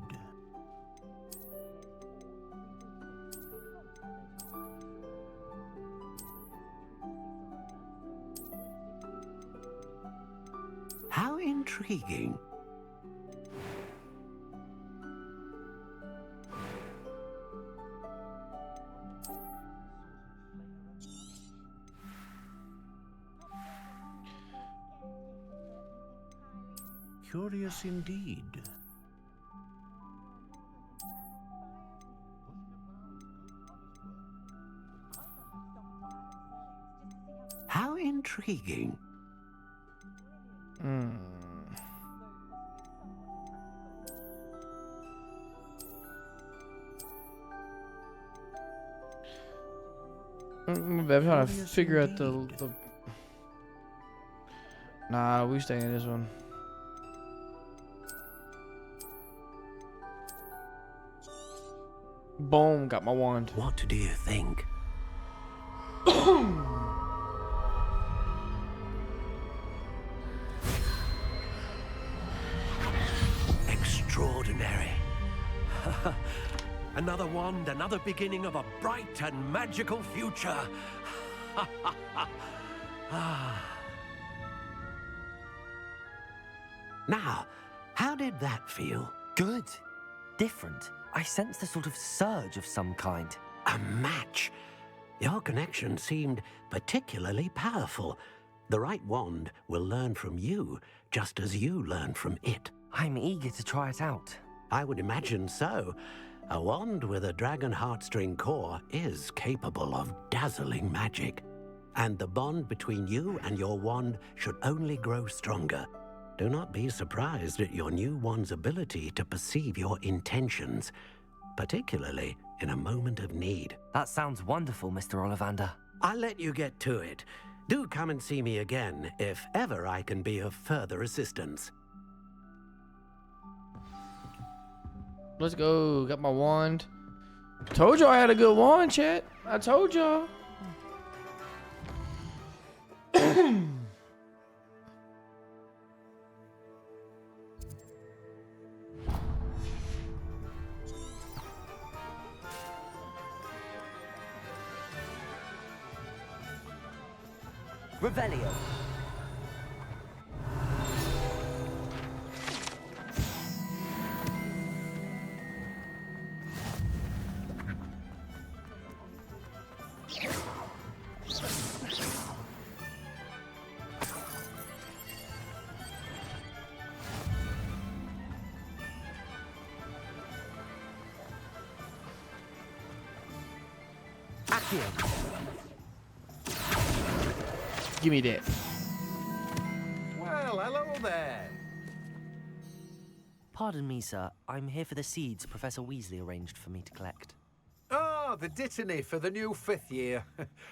How intriguing. Curious indeed. How intriguing. I'm trying to figure out the... Nah, we stay in this one. Boom, got my wand. What do you think? Extraordinary. Another wand, another beginning of a bright and magical future. Now, how did that feel? Good. Different. I sensed a sort of surge of some kind. A match. Your connection seemed particularly powerful. The right wand will learn from you, just as you learn from it. I'm eager to try it out. I would imagine so. A wand with a dragon heartstring core is capable of dazzling magic. And the bond between you and your wand should only grow stronger. Do not be surprised at your new wand's ability to perceive your intentions, particularly in a moment of need. That sounds wonderful, Mr. Ollivander. I'll let you get to it. Do come and see me again if ever I can be of further assistance. Let's go. Got my wand. Told y'all I had a good wand, chat. I told y'all. Revelio. Give me that. Well, hello there. Pardon me, sir. I'm here for the seeds Professor Weasley arranged for me to collect. Oh, the Dittany for the new 5th year.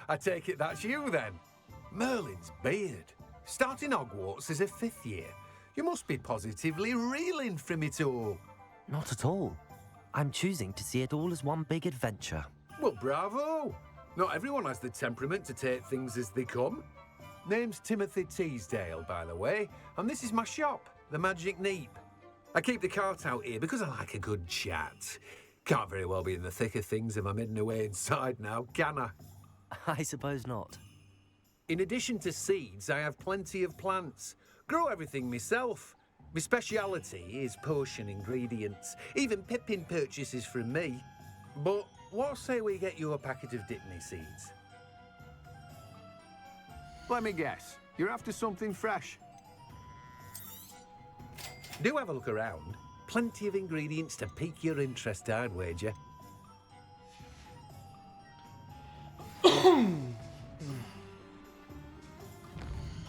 I take it that's you, then. Merlin's beard. Starting Hogwarts as a 5th year. You must be positively reeling from it all. Not at all. I'm choosing to see it all as one big adventure. Well, bravo. Not everyone has the temperament to take things as they come. Name's Timothy Teasdale, by the way, and this is my shop, the Magic Neep. I keep the cart out here because I like a good chat. Can't very well be in the thick of things if I'm hidden away inside now, can I? I suppose not. In addition to seeds, I have plenty of plants. Grow everything myself. My speciality is potion ingredients. Even Pippin purchases from me. But what say we get you a packet of Dittany seeds? Let me guess. You're after something fresh. Do have a look around. Plenty of ingredients to pique your interest, I'd wager.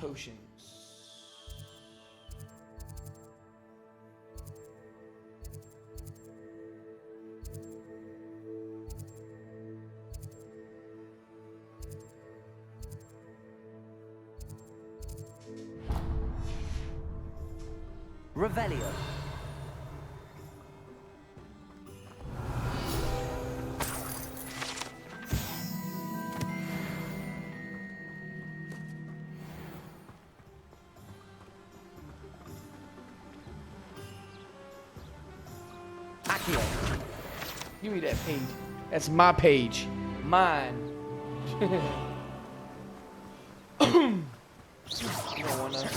Potions. Revelio. Accio. Give me that page. That's my page. Mine. You don't wanna.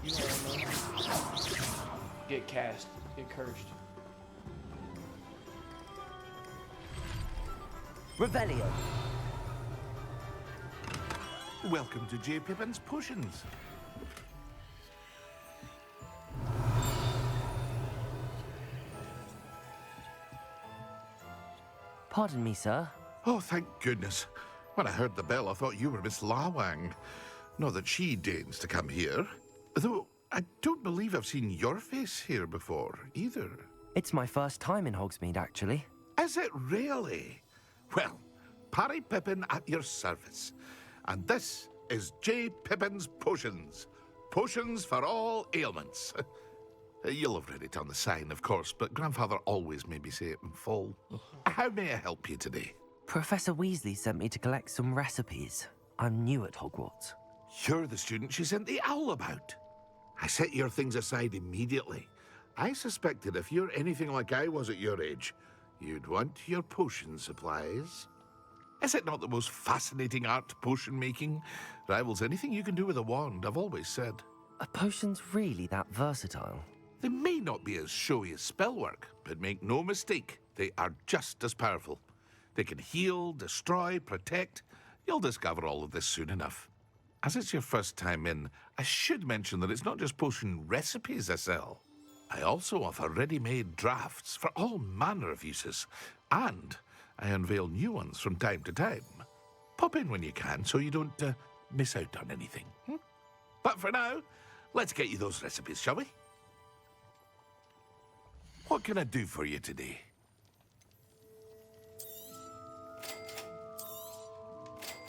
You don't wanna. Get cast. Get cursed. Revelio. Welcome to J. Pippin's Potions. Pardon me, sir. Oh, thank goodness. When I heard the bell, I thought you were Miss Lawang. Not that she deigns to come here. Though I don't believe I've seen your face here before, either. It's my first time in Hogsmeade, actually. Is it really? Well, Parry Pippin at your service. And this is J. Pippin's Potions. Potions for all ailments. You'll have read it on the sign, of course, but Grandfather always made me say it in full. How may I help you today? Professor Weasley sent me to collect some recipes. I'm new at Hogwarts. You're the student she sent the owl about. I set your things aside immediately. I suspected if you're anything like I was at your age, you'd want your potion supplies. Is it not the most fascinating art, potion making? Rivals anything you can do with a wand, I've always said. Are potions really that versatile? They may not be as showy as spellwork, but make no mistake, they are just as powerful. They can heal, destroy, protect. You'll discover all of this soon enough. As it's your first time in, I should mention that it's not just potion recipes I sell. I also offer ready-made drafts for all manner of uses, and I unveil new ones from time to time. Pop in when you can so you don't miss out on anything. But for now, let's get you those recipes, shall we? What can I do for you today?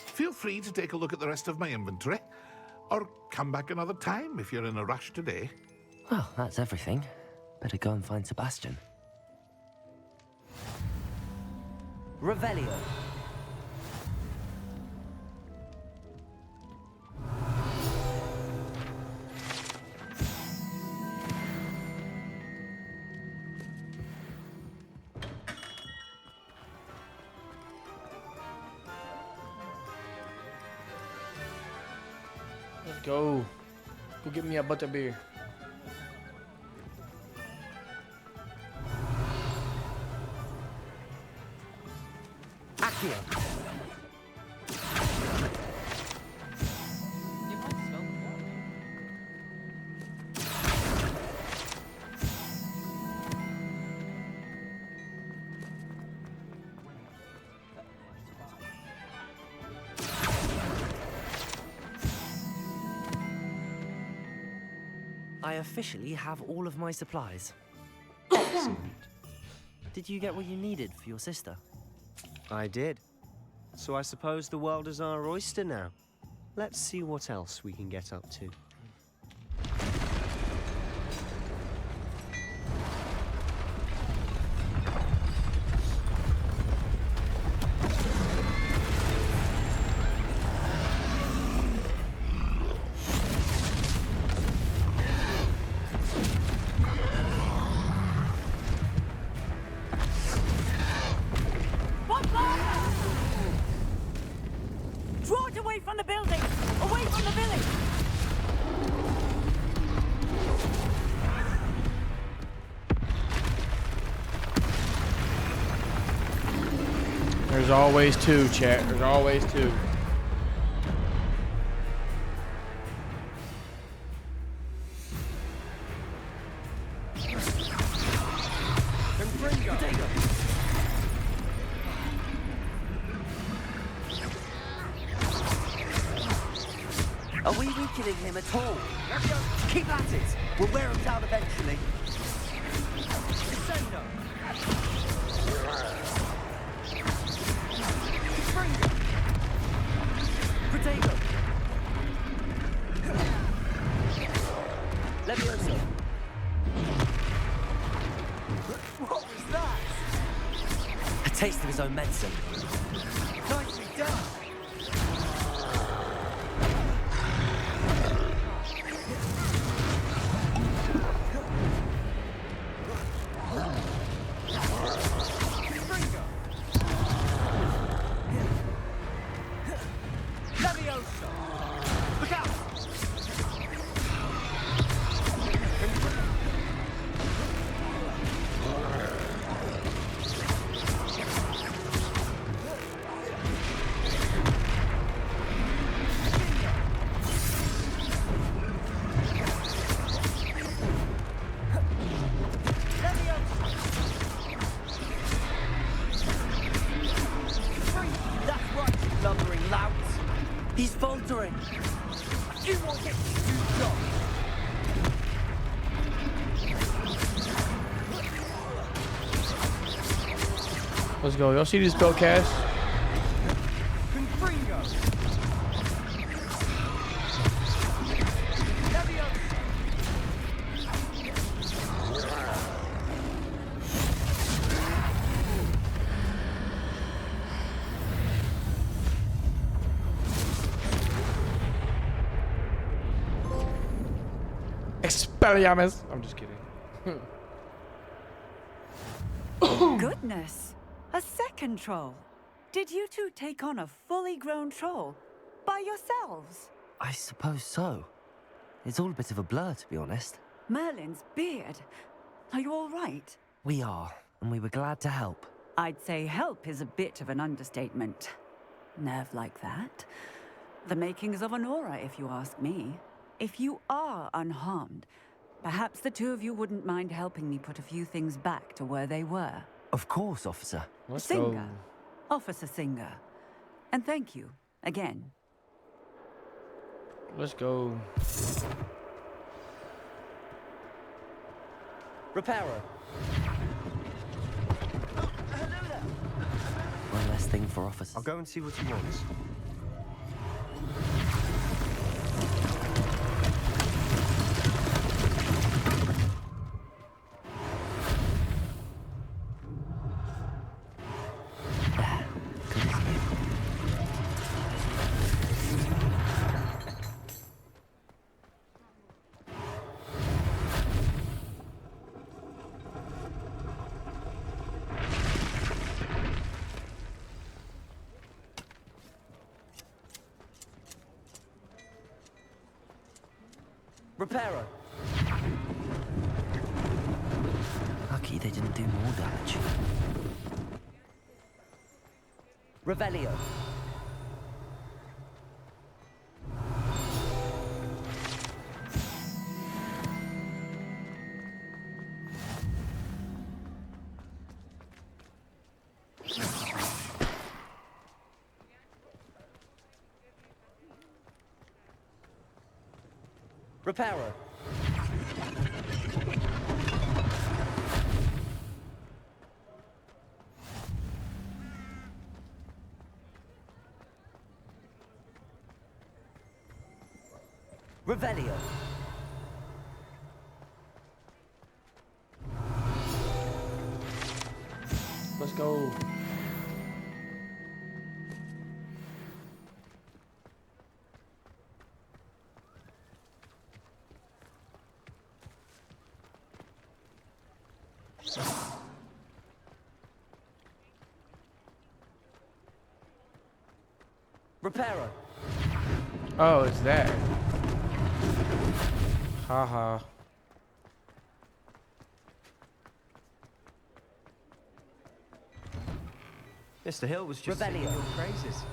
Feel free to take a look at the rest of my inventory, or come back another time if you're in a rush today. Well, that's everything. Better go and find Sebastian. Revelio. Let's go. Go get me a butterbeer. Accio. I officially have all of my supplies. Excellent. Did you get what you needed for your sister? I did. So I suppose the world is our oyster now. Let's see what else we can get up to. Draw it away from the building! Away from the village! There's always two, chat. There's always two. Are we weakening him at all? Keep at it! We'll wear him down eventually. Descendo! Springer! Protego! Levioso! What was that? A taste of his own medicine. Nicely done! He's faltering. You won't get to do the job. Let's go. Y'all see this spell cast? Expelliarmus. I'm just kidding. Goodness, a second troll. Did you two take on a fully grown troll by yourselves? I suppose so. It's all a bit of a blur, to be honest. Merlin's beard. Are you all right? We are, and we were glad to help. I'd say help is a bit of an understatement. Nerve like that. The makings of an aura, if you ask me. If you are unharmed, perhaps the two of you wouldn't mind helping me put a few things back to where they were. Of course, officer. Singer. Officer Singer. And thank you, again. Let's go. Repairer. One less thing for officers. I'll go and see what he wants. Repairer. Lucky they didn't do more damage. Revelio. Repairer. Revelio. Let's go. Repairer. Oh, it's that. Haha. Mr. Hill was just singing your praises.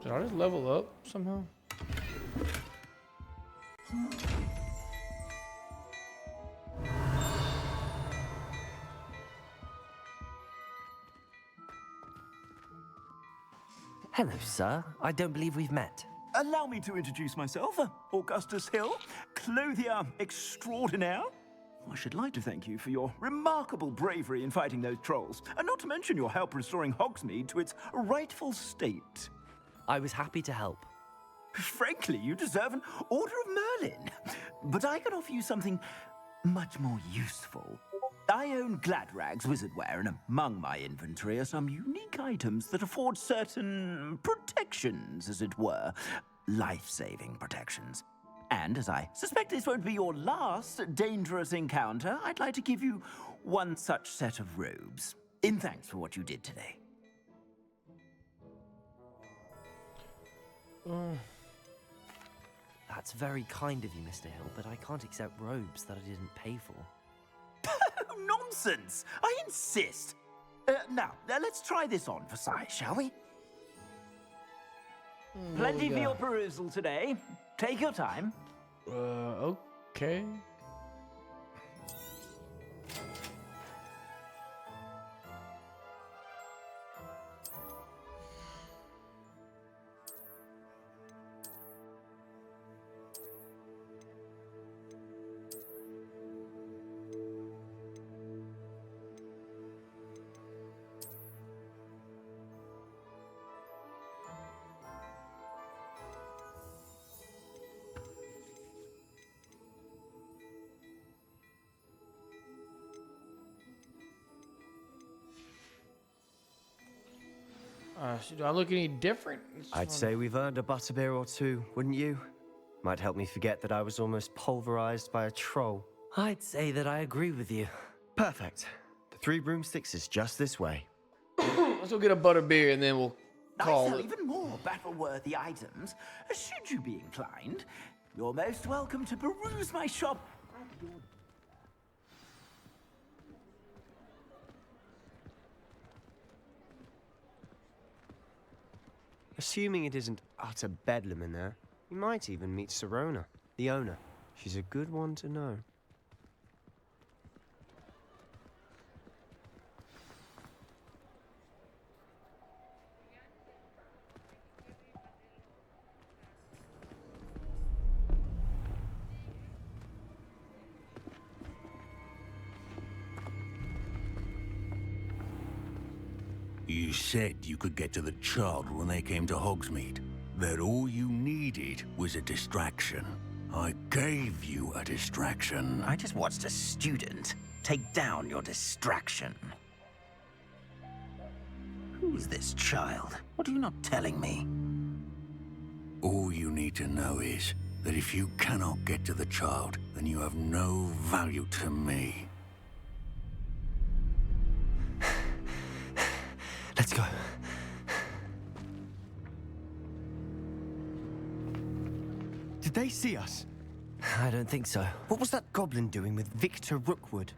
Did I just level up somehow? Hello, sir. I don't believe we've met. Allow me to introduce myself, Augustus Hill, clothier extraordinaire. I should like to thank you for your remarkable bravery in fighting those trolls, and not to mention your help restoring Hogsmeade to its rightful state. I was happy to help. Frankly, you deserve an Order of Merlin. But I can offer you something much more useful. I own Gladrag's wizardware, and among my inventory are some unique items that afford certain protections, as it were. Life-saving protections. And as I suspect this won't be your last dangerous encounter, I'd like to give you one such set of robes, in thanks for what you did today. That's very kind of you, Mr. Hill, but I can't accept robes that I didn't pay for. Nonsense! I insist! Now, let's try this on for size, shall we? Plenty for your perusal today. Take your time. Okay. gosh, do I look any different? I'd say we've earned a butterbeer or two, wouldn't you? Might help me forget that I was almost pulverized by a troll. I'd say that I agree with you. Perfect. The Three Broomsticks is just this way. Let's go get a butterbeer and then we'll call I sell it. even more battle-worthy items, should you be inclined. You're most welcome to peruse my shop. Assuming it isn't utter bedlam in there, you might even meet Sirona, the owner. She's a good one to know. You said you could get to the child when they came to Hogsmeade. That all you needed was a distraction. I gave you a distraction. I just watched a student take down your distraction. Who's this child? What are you not telling me? All you need to know is that if you cannot get to the child, then you have no value to me. Let's go. Did they see us? I don't think so. What was that goblin doing with Victor Rookwood?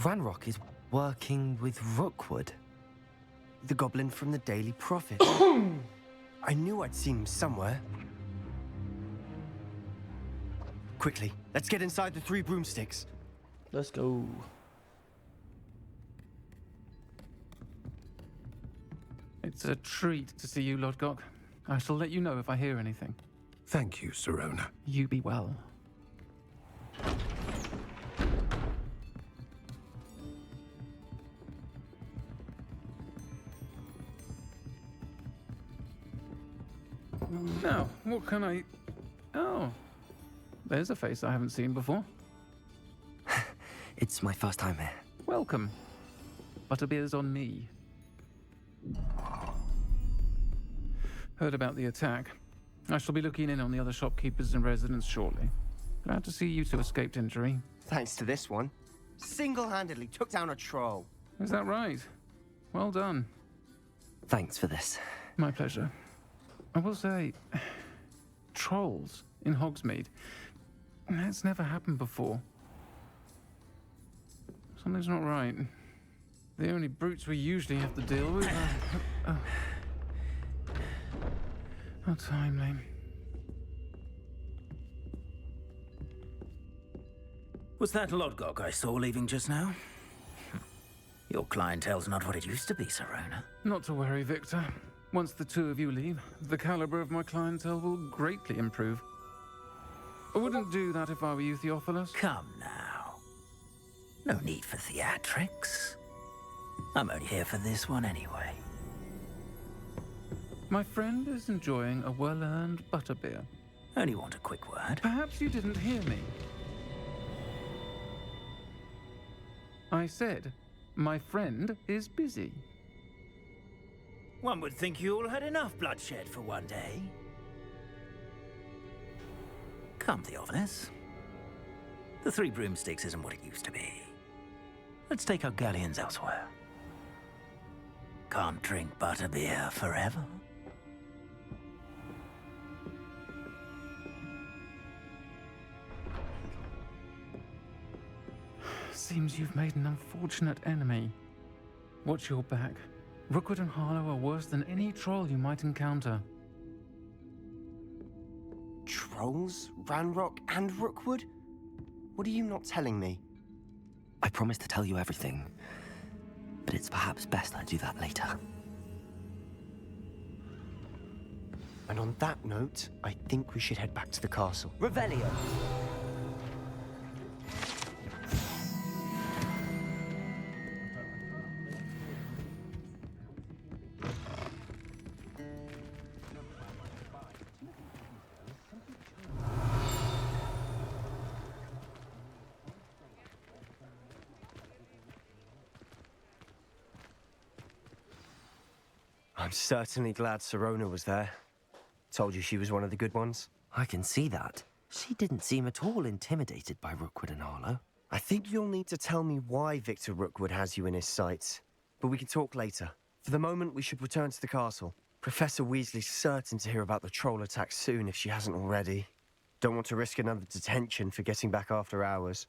Ranrock is working with Rookwood. The goblin from the Daily Prophet. I knew I'd seen him somewhere. Quickly, let's get inside the Three Broomsticks. Let's go. It's a treat to see you, Lodgok. I shall let you know if I hear anything. Thank you, Sirona. You be well. Now, what can I... Oh, there's a face I haven't seen before. It's my first time here. Welcome. Butterbeer's on me. Heard about the attack. I shall be looking in on the other shopkeepers and residents shortly. Glad to see you two escaped injury. Thanks to this one. Single-handedly took down a troll. Is that right? Well done. Thanks for this. My pleasure. I will say, trolls in Hogsmeade. That's never happened before. Something's not right. The only brutes we usually have to deal with are... How timely. Was that Lodgok I saw leaving just now? Your clientele's not what it used to be, Sirona. Not to worry, Victor. Once the two of you leave, the caliber of my clientele will greatly improve. I wouldn't do that if I were you, Theophilus. Come now. No need for theatrics. I'm only here for this one anyway. My friend is enjoying a well-earned butterbeer. Only want a quick word. Perhaps you didn't hear me. I said, my friend is busy. One would think you all had enough bloodshed for one day. Come, Theophilus. The Three Broomsticks isn't what it used to be. Let's take our galleons elsewhere. Can't drink butterbeer forever. Seems you've made an unfortunate enemy. Watch your back. Rookwood and Harlow are worse than any troll you might encounter. Trolls? Ranrock and Rookwood? What are you not telling me? I promise to tell you everything, but it's perhaps best I do that later. And on that note, I think we should head back to the castle. Revelio! I'm I'm certainly glad Sirona was there. Told you she was one of the good ones. I can see that. She didn't seem at all intimidated by Rookwood and Arlo. I think you'll need to tell me why Victor Rookwood has you in his sights. But we can talk later. For the moment, we should return to the castle. Professor Weasley's certain to hear about the troll attack soon if she hasn't already. Don't want to risk another detention for getting back after hours.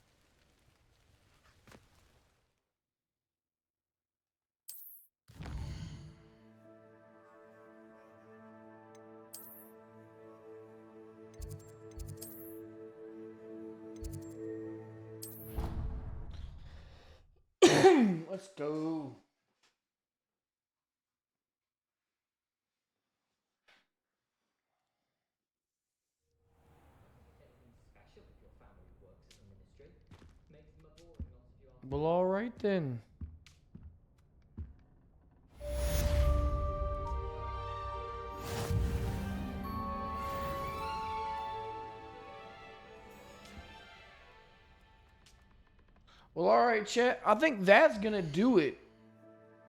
Let's go. Well, all right then. Well, all right, chat. I think that's gonna do it